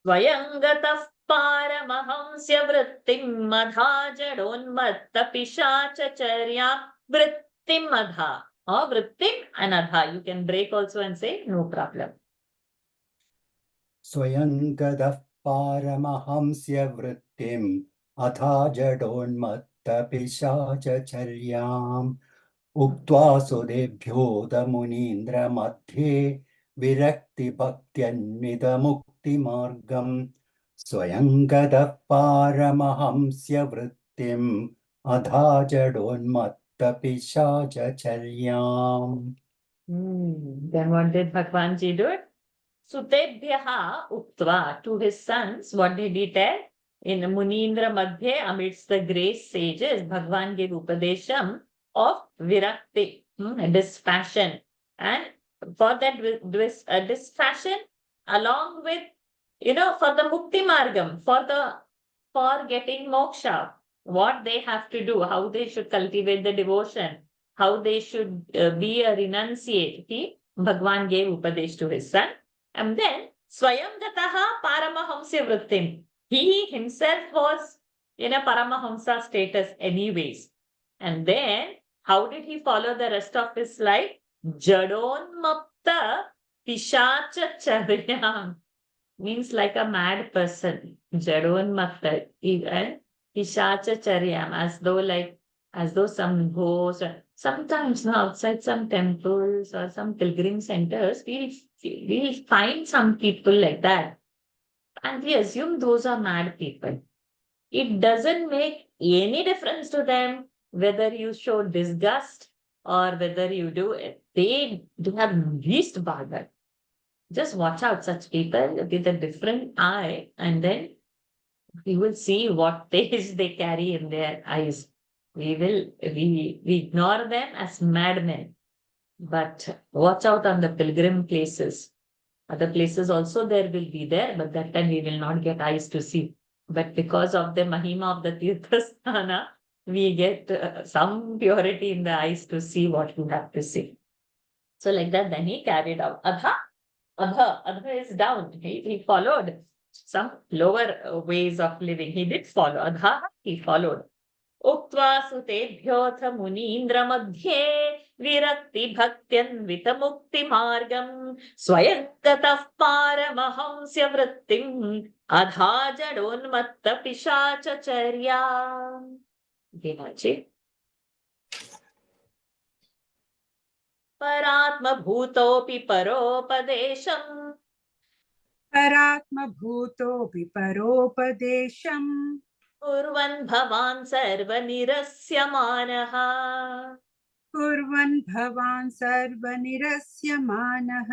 Swayangatah paramahamsya vrittim madha jadonmatta pishachacharyam. Vrittim madha. Or vrittim and adha. You can break also and say no problem. Swayangadav paramahamsya vrittim adha jadonmatta pishachacharyam. Uktva sudebhyo dhammunindra madhye virakti bhaktyanvita mukti margam. Swayangadav paramahamsya vrittim adha jadonmatta pishachacharyam. Then what did Bhagwan ji do? Sutebhyaha uktva, to his sons, what did he tell? In Munindra Madhye, amidst the great sages, Bhagwan gave Upadesham of Virakti, dispassion. And for that dispassion, along with, for the Mukti Margam, for getting moksha, what they have to do, how they should cultivate the devotion, how they should be a renunciate. Bhagwan gave Upadesh to his son. And then, Swayam Gataha Paramahamsya Vrittim. He himself was in a Paramahamsa status anyways. And then, how did he follow the rest of his life? Jadonmapta Pishachacharyam. Means like a mad person. Jadonmapta. Pishachacharyam. As though some ghost. Sometimes outside some temples or some pilgrim centers, we'll find some people like that. And we assume those are mad people. It doesn't make any difference to them whether you show disgust or whether you do it. They have least bother. Just watch out such people with a different eye, and then we will see what taste they carry in their eyes. We ignore them as madmen, but watch out on the pilgrim places. Other places also there will be there, but that time we will not get eyes to see. But because of the Mahima of the Tirthasthana, we get some purity in the eyes to see what we have to see. So like that, then he carried out. Adha is down. He followed some lower ways of living. He did follow. Adha, he followed. उक्त्वा सुतेभ्योऽथ मुनीन्द्र मध्ये विरक्ति भक्त्यन्वित मुक्ति मार्गं स्वयं गतः पारमहंस्य वृत्तिम् अधा जडोन्मत्त पिशाचचर्या. परात्मभूतोऽपि परोपदेशम् परात्मभूतोऽपि परोपदेशम् कुर्वन् भवान् सर्वनिरस्यमानः. कुर्वन् भवान् सर्वनिरस्यमानः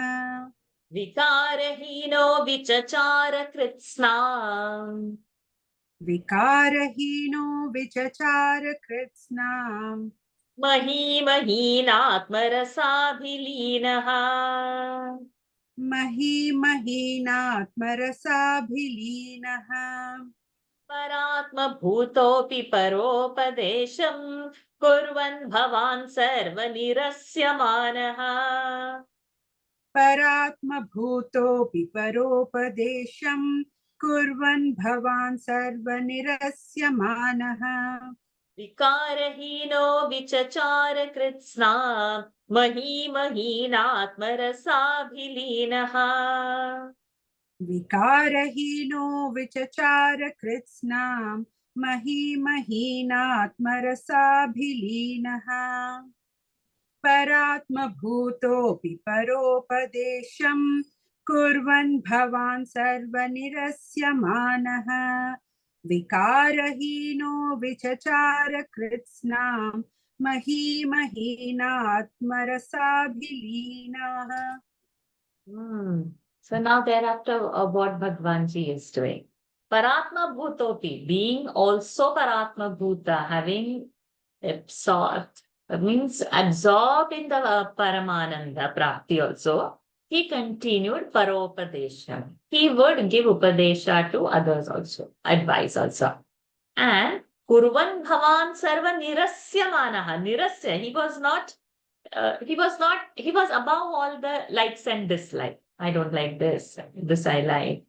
विकारहीनो विचचार कृत्स्ना. विकारहीनो विचचार कृत्स्नाम् महीमहीनात्मरसाभिलीनः. महीमहीनात्मरसाभिलीनः परात्मभूतोऽपि परोपदेशम् कुर्वन् भवान् सर्वनिरस्यमानः. परात्मभूतोऽपि परोपदेशम् कुर्वन् भवान् सर्वनिरस्यमानः विकारहीनो विचचार कृत्स्ना महीमहीनात्मरसाभिलीनः. विकारहीनो विचचार कृत्स्नाम् महीमहीनात्मरसाभिलीनः परात्मभूतोऽपि परोपदेशम् कुर्वन् भवान् सर्वनिरस्यमानः विकारहीनो विचचार कृत्स्नाम् महीमहीनात्मरसाभिलीनः. So now thereafter what Bhagwanji is doing. Paratma Bhutopi, being also Paratma Bhuta, having absorbed, means absorbed in the Paramananda Prapti also, he continued Paropadesha. He would give Upadesha to others also, advice also. And Kurvan Bhavan Sarva Nirasyamanaha. Nirasya, he was above all the likes and dislikes. I don't like this I like.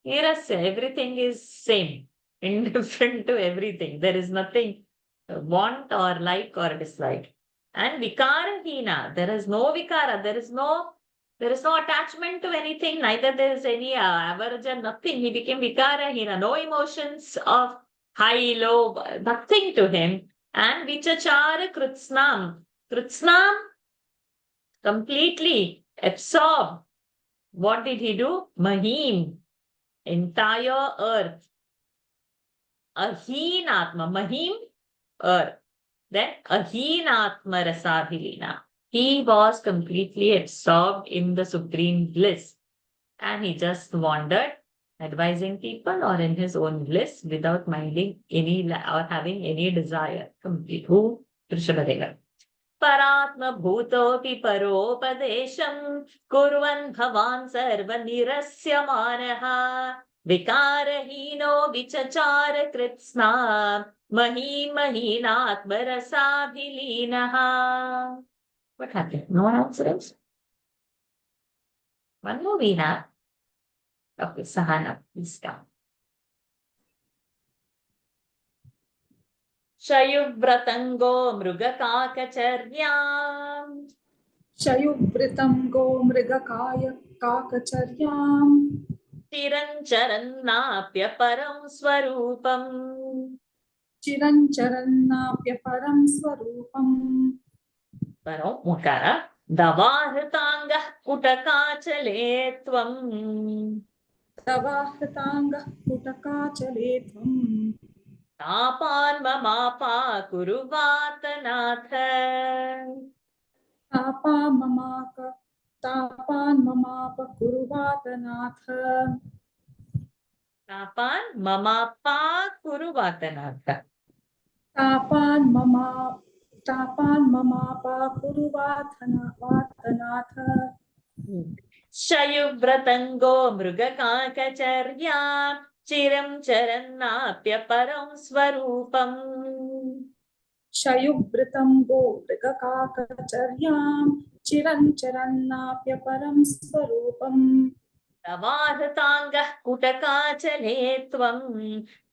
Nirasya, everything is same, indifferent to everything. There is nothing want or like or dislike. And Vikarahina, there is no Vikara, there is no attachment to anything, neither there is any aversion, nothing. He became Vikarahina, no emotions of high, low, nothing to him. And Vichachara Kritsnam, completely absorbed. What did he do? Mahim, entire earth. Ahinatma, Mahim, earth. Then Ahinatma Rasabhilina. He was completely absorbed in the supreme bliss. And he just wandered, advising people or in his own bliss without minding any or having any desire. Complete. Who? Rishabhadeva. Paratma Bhutopi Paropadesham Kurvan Bhavan Sarva Nirasyamanaha Vikarahino Vichachara Kritsna Mahinaatmarasabhilinaha. What happened? No one answers? One more we have. Okay, Sahana, please come. Shayuvratango Mrugakakacharyaam शयुवृतं go मृगकाय काकचर्याम् Chirancharannapya Param Swarupam चिरञ्चरन्नाप्यपरं स्वरूपम् Param Mukara Davartanga Kutakachale Tvam तवाहृताङ्गः पुटकाचले त्वम् Tapan Mamapa Kuruvatanatha तापान् ममाप कुरुवातनाथ Tapan Mamapa Kuruvatanatha तापान् ममाप कुरुवातनाथ Shayuvratango Mrugakakacharya Chiram Charannapya Param Swarupam शयुवृतं गो मृगकाकचर्यां चिरञ्चरन्नाप्यपरं स्वरूपम् तवाहृताङ्गः कुटकाचले त्वं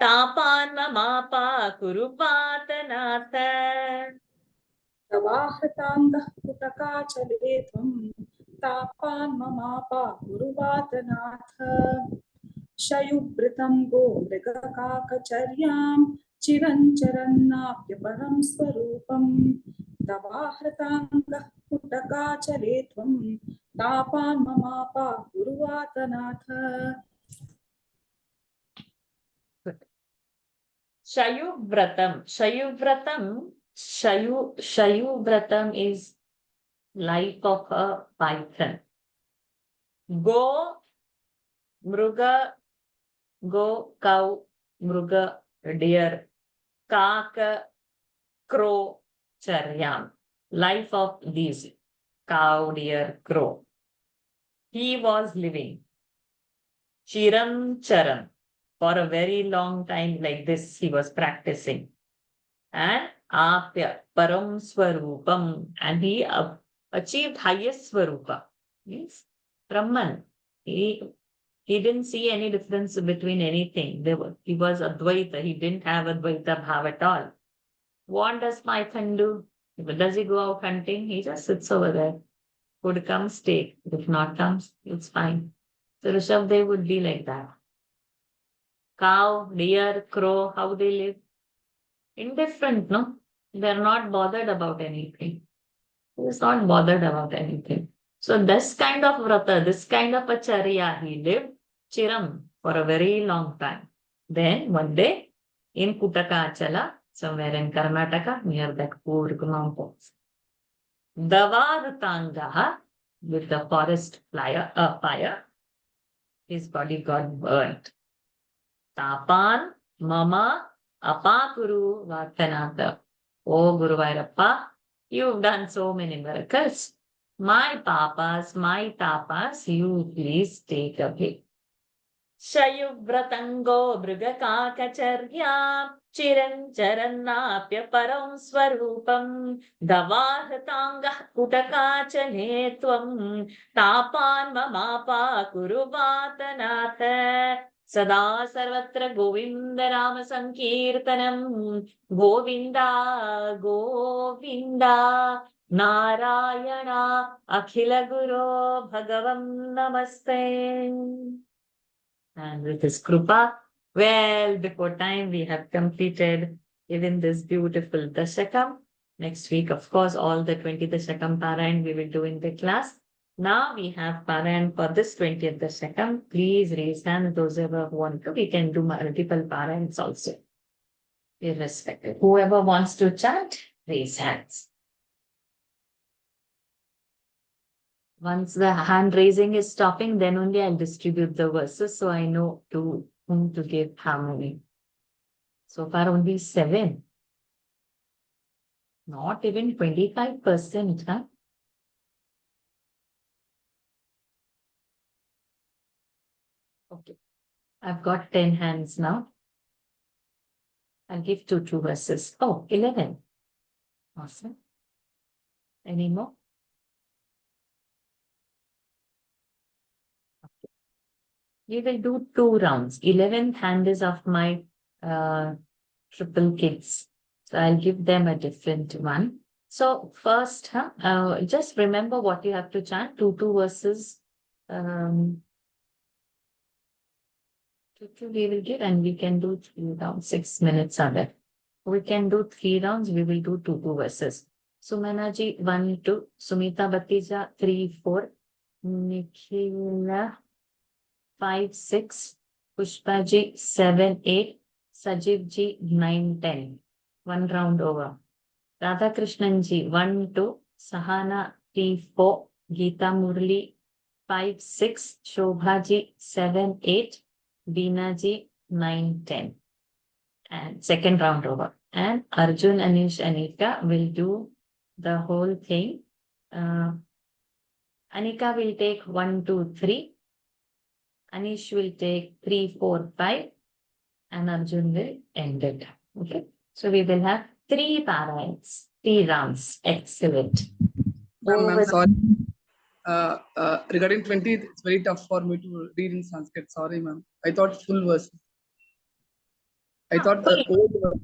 तापान् ममापा कुरु पातनाथ तवाहृताङ्गः पुटकाचले त्वं तापान् ममापा गुरुवातनाथ शयुवृतं गो मृगकाकचर्यां चिरञ्चरन्नाप्यपरं स्वरूपम् तवाहृताङ्गः पुटकाचले त्वं तापान् ममापा गुरुवातनाथ Shayuvratam is life of a python. Go mruga, go cow, mruga deer, kaka crow, charyam. Life of these cow, deer, crow. He was living chiram charam for a very long time. Like this he was practicing. And apya param swarupam, and he achieved highest swarupa, means Brahman. He didn't see any difference between anything. He was Advaita. He didn't have Advaita bhav at all. What does Python do? Does he go out hunting? He just sits over there. Food comes, take. If not comes, it's fine. So Rishabdev would be like that. Cow, deer, crow, how they live? Indifferent, no? They're not bothered about anything. He's not bothered about anything. So this kind of vrata, this kind of a charya, he lived chiram for a very long time. Then one day in Kutakachala, somewhere in Karnataka, near that Kurg mountains, Davartangaha, with the forest fire, his body got burnt. Tapan mama apakuru vartanata. Oh Guru Vairappa, you've done so many miracles. My papas, my tapas, you please take away. Shayuvratango brigakakacharya chiranjarannapya param swarupam davahatangah kutakachale tvam tapan mamapa kuruvatanatha Sada sarvatra Govinda Rama Sankirtanam Govinda Govinda Narayana Akhila Guru Bhagavam Namaste. And with his krupa, well before time we have completed even this beautiful Dashakam. Next week, of course, all the 20 Dashakam Parayan we will do in the class. Now we have Parayan for this 20th Dashakam. Please raise hands, those who want to. We can do multiple Parayans also, irrespective. Whoever wants to chant, raise hands. Once the hand raising is stopping, then only I'll distribute the verses so I know to whom to give how many. So far only 7. Not even 25%, huh? Okay. I've got 10 hands now. I'll give two verses. Oh, 11. Awesome. Any more? Okay. We will do 2 rounds. 11th hand is of my triple kids. So I'll give them a different one. So first, just remember what you have to chant. 2 verses. 2 we will give, and we can do 3 rounds. 6 minutes are there. We can do 3 rounds. We will do 2 verses. Sumanaji 1, 2. Sumita Batija 3, 4. Nikhila 5, 6. Pushpaji 7, 8. Sajivji 9, 10. 1 round over. Radhakrishnanji 1, 2. Sahana 3, 4. Geeta Murli 5, 6. Shobhaji 7, 8. Beenaji 9, 10. And second round over. And Arjun, Anish, Anika will do the whole thing. Anika will take 1, 2, 3. Anish will take 3, 4, 5. And Arjun will end it. Okay. So we will have 3 parallels, 3 rounds. Excellent. Ma'am, Over- sorry. Regarding 20, it's very tough for me to read in Sanskrit. Sorry, ma'am. I thought full verse. I thought old verse.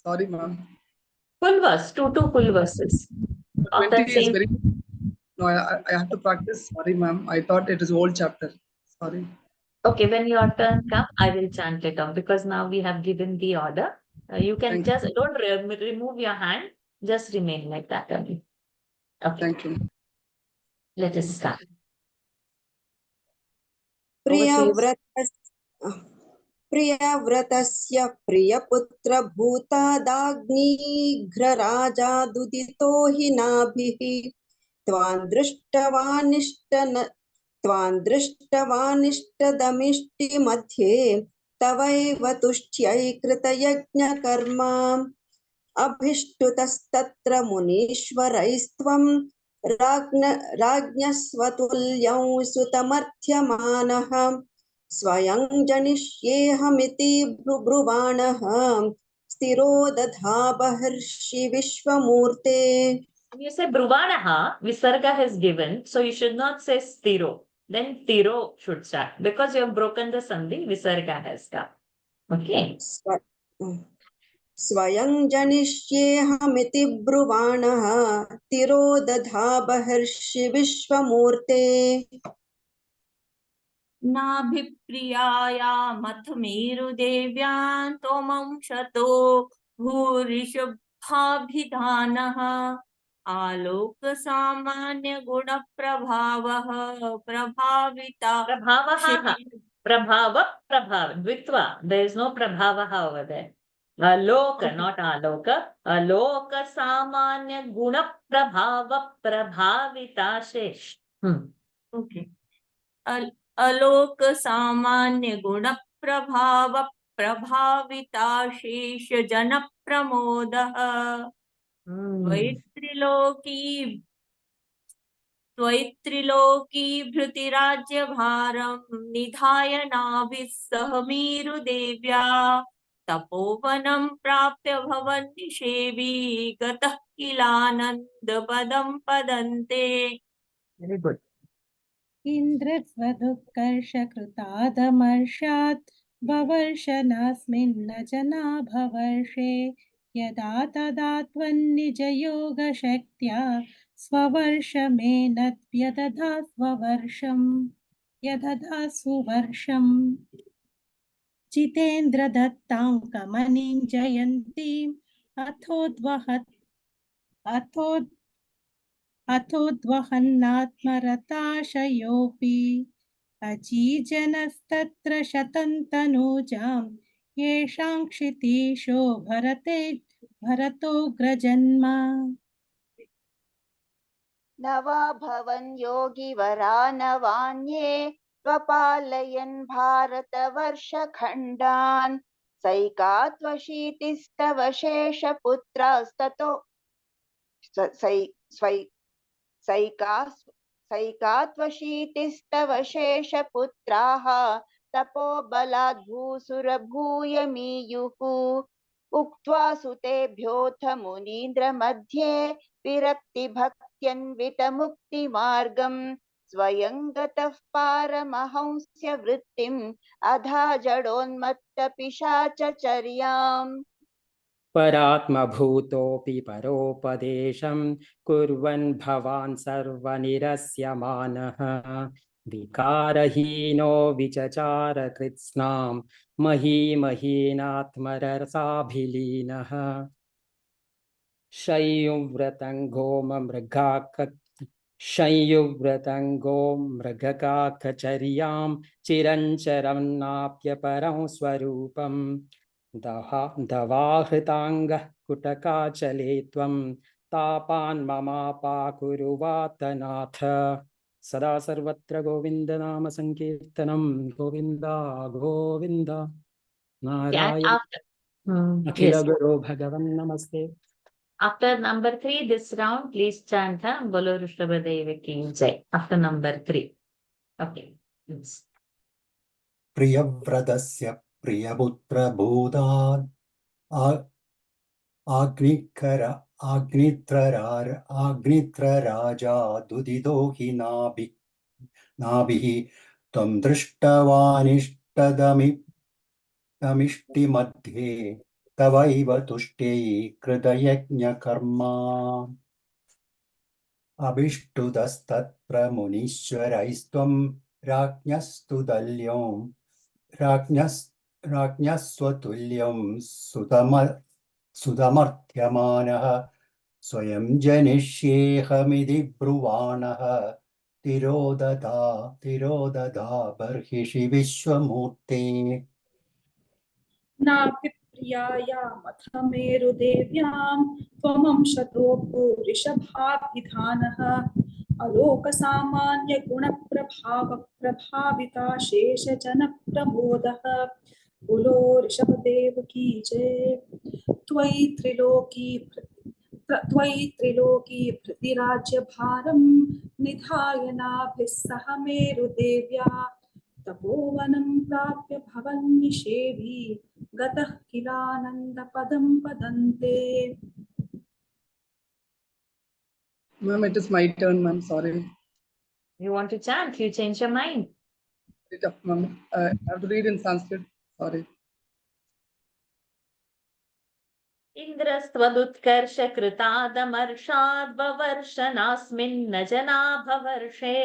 Sorry, ma'am. Full verse, two full verses. Of the 20 is same. very. No, I have to practice. Sorry, ma'am. I thought it is old chapter. Sorry. Okay, when your turn comes, I will chant it out because now we have given the order. You can Thank you. just don't remove your hand, just remain like that only. Okay, Thank you. let us start. Over to you. प्रियव्रतस्य प्रियपुत्रभूतादाग्निघ्रराजादुदितो हि नाभिः त्वां दृष्टवानिष्टदमिष्टिमध्ये तवैव तुष्ट्यै कृतयज्ञकर्म अभिष्टुतस्तत्र मुनीश्वरैस्त्वं राज्ञस्वतुल्यं सुतमर्थ्यमानः स्वयं जनिष्येऽहमिति ब्रुवाणः स्थिरो दधाबहर्षि विश्वमूर्ते. When you say Bruvanaha, Visarga has given, so you should not say Stiro. Then Tiro should start because you have broken the Sandhi, Visarga has come. Okay. स्वयं जनिष्येऽहमिति ब्रुवाणः तिरो दधाबहर्षि विश्वमूर्ते. नाभिप्रियायामथ मेरुदेव्यां तोमंशतो भूरिषभाभिधानः आलोक सामान्य गुण प्रभावः प्रभाविता Prabhava, Dvitva. There is no Prabhavaha over there. Aloka, not Aloka. Aloka Samanya Guna Prabhava Prabhavita Shesh. Okay. आलोक सामान्य गुण प्रभाव प्रभाविता शेष जन प्रमोदः त्वैत्रिलोकी भृतिराज्य भारं निधाय नाभिः सह मेरुदेव्या तपोवनं प्राप्य भवन निषेवी गतः किलानंद पदं पदन्ते. Very good. इन्द्रस्वदुत्कर्षकृतादमर्षात् ववर्षनास्मिन्न जना भवर्षे यदा तदा त्वन्निजयोगशक्त्या स्ववर्षमेनद्व्यदधा स्ववर्षम् यदधा सुवर्षम् जितेन्द्रदत्तां कमनीं जयन्तीम् अथोद्वहन्नात्मरताशयोऽपि अजीजनस्तत्र शतन्तनूजां येषां क्षितीशो भरतोऽग्रजन्म. नवा भवन् योगिवरा नवान्ये त्वपालयन् भारतवर्षखण्डान् सैकात्वशीतिस्तव शेषपुत्रास्ततो सैकात्वशीतिस्तव शेषपुत्राः तपोबलाद् भूसुरभूयमीयुः उक्त्वा सुतेभ्योऽथ मुनीन्द्रमध्ये विरक्तिभक्त्यन्वितमुक्तिमार्गम् स्वयं गतः पारमहंस्य वृत्तिम् अधा जडोन्मत्तपिशाचचर्याम्. परात्मभूतोऽपि परोपदेशं कुर्वन् भवान् सर्वनिरस्यमानः विकारहीनो विचचार कृत्स्नां महीमहीनात्मरसाभिलीनः संयुव्रतङ्गो मृगकाकचर्यां चिरञ्चरन्नाप्यपरं स्वरूपम् दवाहृताङ्गः कुटकाचले त्वं तापान् ममापाकुरु वातनाथ. सदा सर्वत्र गोविन्द नाम संकीर्तनं गोविन्द गोविन्द नारायण अखिल गुरो भगवन् नमस्ते. After number 3, this round, please chant Bolo Rishabhadeva Ki Jai. After number 3. Okay. Yes. प्रियव्रतस्य प्रियपुत्रभूतात् आग्नित्रराजा दुदितो हि नाभिः त्वं दृष्टवानिष्टदमिष्टिमध्ये तवैव तुष्ट्यै कृतयज्ञकर्मा अभिष्टुतस्तत्र मुनीश्वरैस्त्वं राज्ञः स्वतुल्यं सुतमर्थ्यमानः स्वयं जनिष्येऽहमिति ब्रुवाणः तिरोदधा बर्हिषि विश्वमूर्ते नाभिप्रियायामथ मेरुदेव्यां त्वमंशतो भूरिषभाभिधानः अलोकसामान्यगुणप्रभाविता शेषजनप्रमोदः बोलो ऋषभदेव की जय। त्वयि त्रिलोकी भृतिराज्यभारं निधाय नाभिः सह मेरुदेव्या तपोवनं प्राप्य भवन्निषेवी गतः किलानन्दपदं पदन्ते। Ma'am, it is my turn, ma'am. Sorry. You want to chant? You change your mind. Ma'am, I have to read in Sanskrit. Sorry. इन्द्रस्त्वदुत्कर्षकृतादमर्षाद्ववर्षनास्मिन्न जनाभवर्षे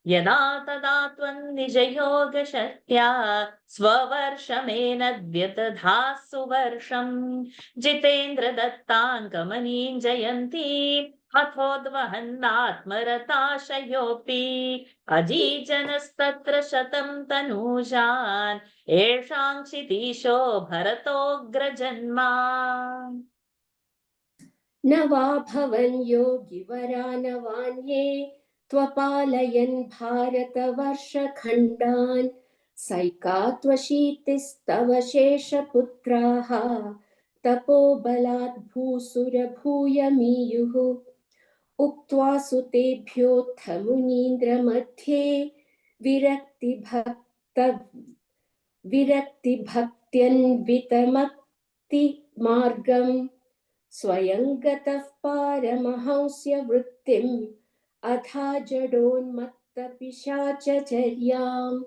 यदा तदा त्वन्निजयोगशक्त्या स्ववर्षमेनद्व्यदधासु वर्षम् जितेन्द्रदत्ताङ्कमनीं जयन्ती हथोद्वहन्नात्मरताशयोऽपि अजीजनस्तत्र शतं तनूजान् येषां क्षितीशो भरतोऽग्रजन्मा न वा भवन् योगिवरा नवान्ये त्वपालयन् भारतवर्षखण्डान् सैकात्वशीतिस्तव शेषपुत्राः तपोबलात् भूसुरभूयमीयुः उक्त्वा सुतेभ्योऽथ मुनीन्द्रमध्ये विरक्तिभक्त्यन्वितमक्तिमार्गम् स्वयं गतः पारमहंस्य वृत्तिम् अथा जडोन्मत्तपिशाचचर्याम्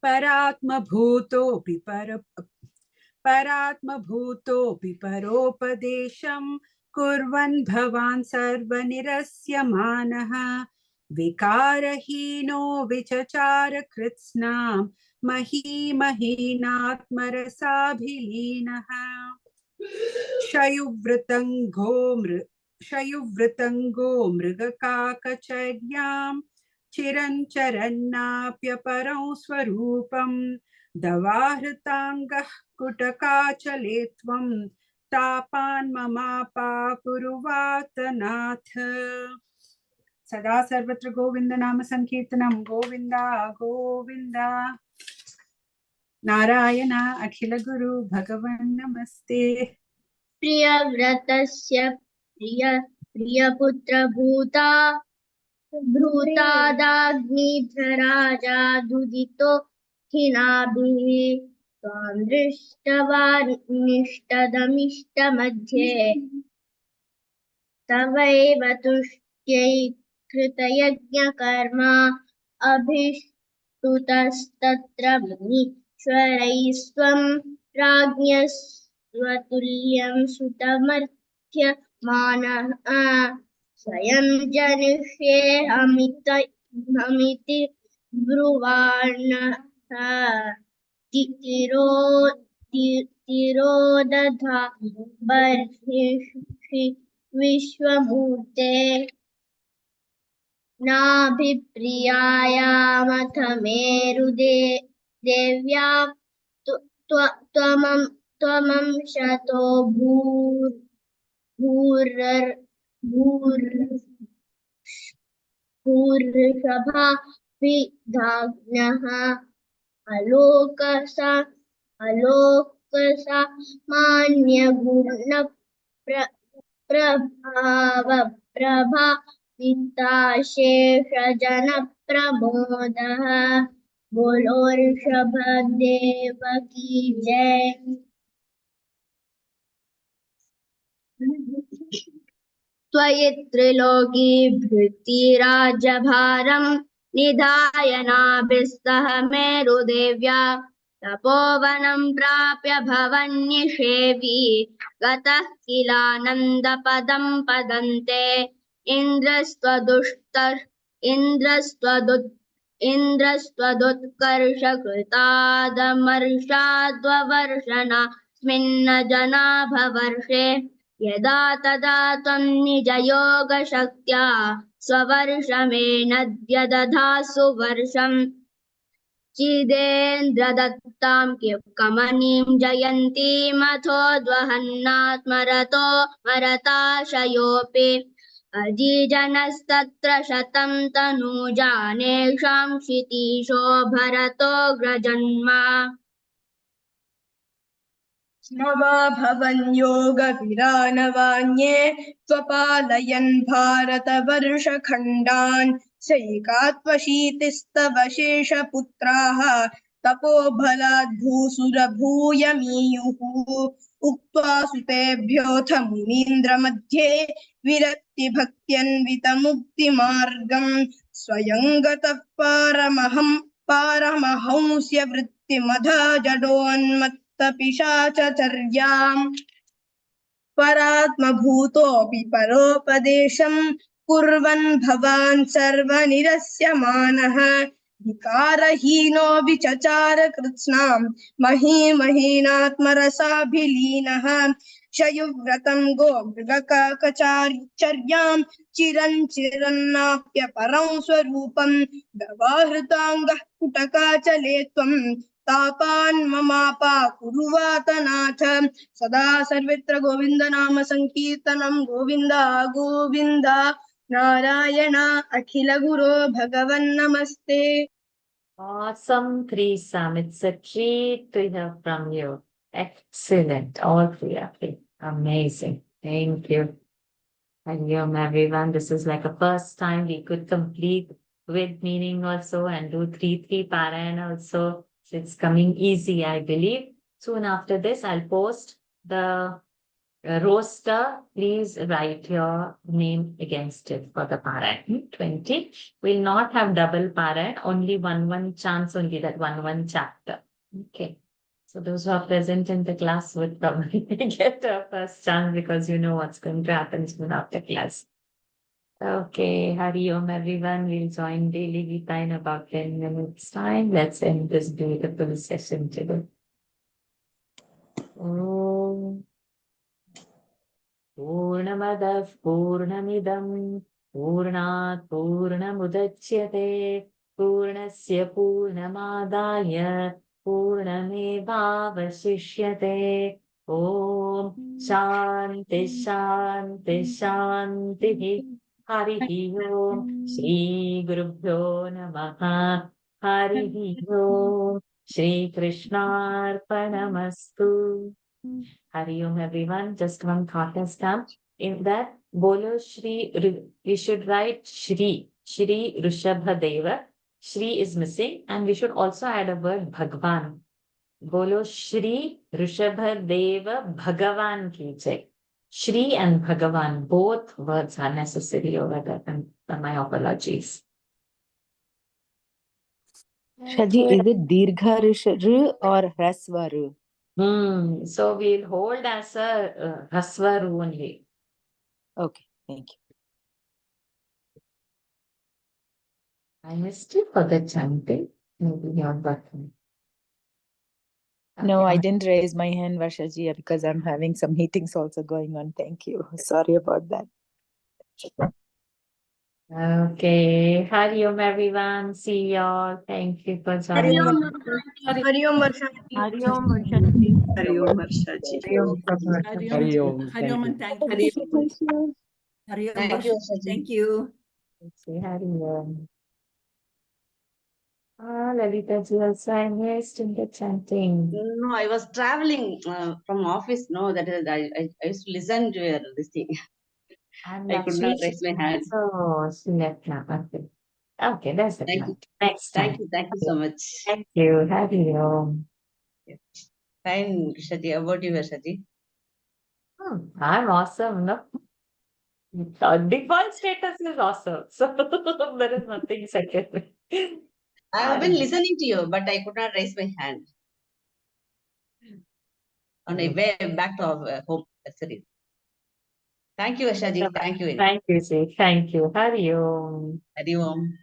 परात्मभूतोऽपि परोपदेशं कुर्वन् भवान् सर्वनिरस्यमानः विकारहीनो विचचार कृत्स्नां महीमहीनात्मरसाभिलीनः शयुवृतङ्गो मृगकाकचर्यां चिरञ्चरन्नाप्यपरं स्वरूपं दवाहृताङ्गः कुटकाचले त्वं तापान् ममापाकुरुवात नाथ। सदा सर्वत्र गोविंद नाम संकीर्तनं गोविंदा गोविंदा। नारायण अखिल गुरु भगवन् नमस्ते। प्रियव्रतस्य प्रियपुत्र भूतादाग्निधराजा दुदितो हिनाभिः त्वां दृष्टवानिष्टदमिष्टमध्ये तवैव तुष्ट्यै कृतयज्ञकर्मा अभिष्टुतस्तत्र मुनीश्वरैस्त्वं राज्ञः स्वतुल्यं सुतमर्थ्यमानः स्वयं जनिष्येऽहमिति ब्रुवाणः तिरोदधा बर्हिषि विश्वमूर्ते नाभिप्रियायामथ मेरुदेव्यां त्वमंशतो भूर्षभाभिधानः अलोकसामान्यगुणप्रभाविताशेषजनप्रमोदः बोलो ऋषभदेव की जय। त्वयि त्रिलोकी भृतिराज्यभारं निधाय नाभिस्तः मेरुदेव्या तपोवनं प्राप्य भवन्निषेवी गतः किलानन्दपदं पदन्ते इन्द्रस्त्वदुत्कर्षकृतादमर्षाद्ववर्षणस्मिन्न जनाभवर्षे यदा तदा त्वं निजयोगशक्त्या स्ववर्षमेनद्य वर्षम् चिदेन्द्रदत्तां कमनीं जयन्तीमथोद्वहन्नात्मरतो मरताशयोऽपि अजीजनस्तत्र शतं तनूजानेषां क्षितीशो भरतोऽग्रजन्मा नवा भवन् योगविरानवान्ये त्वपालयन् भारतवर्षखण्डान् शैकात्वशीतिस्तव शेषपुत्राः तपोबलाद् भूसुरभूयमीयुः उक्त्वा सुतेभ्योऽथ मुनीन्द्रमध्ये विरक्तिभक्त्यन्वितमुक्तिमार्गम् स्वयं गतः पारमहंस्य वृत्तिमधजडोन्मत्तपिशाचर्याम् परात्मभूतोऽपि परोपदेशं कुर्वन् भवान् सर्वनिरस्यमानः विकारहीनो विचचार कृत्स्नां महीमहीनात्मरसाभिलीनः शयुव्रतं गोमृगकाकचारिचर्यां चिरञ्चिरन्नाप्यपरं स्वरूपं गवाहृताङ्गः कुटकाचले त्वं तापान् ममापाकुरुवातनाथ सदा सर्वत्र गोविन्द नाम संकीर्तनं गोविन्द गोविन्द नारायण अखिल गुरो भगवन् नमस्ते. Awesome, Trisam. It's a treat to hear from you. Excellent. All three of you. Amazing. Thank you. Hariom, everyone. This is like a first time we could complete with meaning also and do 3-3 Parayan also. So it's coming easy, I believe. Soon after this, I'll post the roster. Please write your name against it for the Parayan 20. We'll not have double Parayan, only one chance, only that one chapter. Okay. So those who are present in the class would probably get a first chance because you know what's going to happen soon after class. Okay, Hari Om everyone. We'll join daily Gita in about 10 minutes time. Let's end this beautiful session today. Om Purnamadah Purnamidam Purnat Purnamudachyate Purnasya Purnamadaya Purnamevavasishyate. Om Shanti Shanti Shanti. Harihi Om Shri Gurubhyo Namaha. Harihi Om Shri Krishnarpanamastu. Hari Om everyone. Just one thought has come. In that, Bolo Shri, we should write Shri Rishabhadeva. Shri is missing and we should also add a word Bhagwan. Bolo Shri Rishabhadeva Bhagavan ki jai. Shri and Bhagavan, both words are necessary over there, and my apologies. Shaji, is it Dirgha Ru or Hrasva Ru? So we'll hold as a Hrasva Ru only. Okay, thank you. I missed you for the chanting. Maybe your button. No, I didn't raise my hand, Varshaji, because I'm having some meetings also going on. Thank you. Sorry about that. Okay. Hari Om everyone. See y'all. Thank you for joining. Hari Om Varshaji. Hari Om Varshaji. Hari Om Varshaji. Hari Om. Hari Om and thank you. Hari Om Thank you, Varshaji. Thank you. Say Hari Om. Lalita ji also I missed in the chanting. No, I was traveling from office. No, that is, I used to listen to your this thing. And I could not raise my hand. So she left now. Okay. Okay, that's it. Thank you. Next time. Thank you so much. Thank you. Hari Om. Fine, Varshaji. About you, Varshaji? I'm awesome, no? Default status is awesome. So there is nothing second. I have been listening to you, but I could not raise my hand. On my way back to home. That's the reason. Thank you, Ashaji. Thank you. Thank you, Sri. Thank you. Hari Om. Hari Om.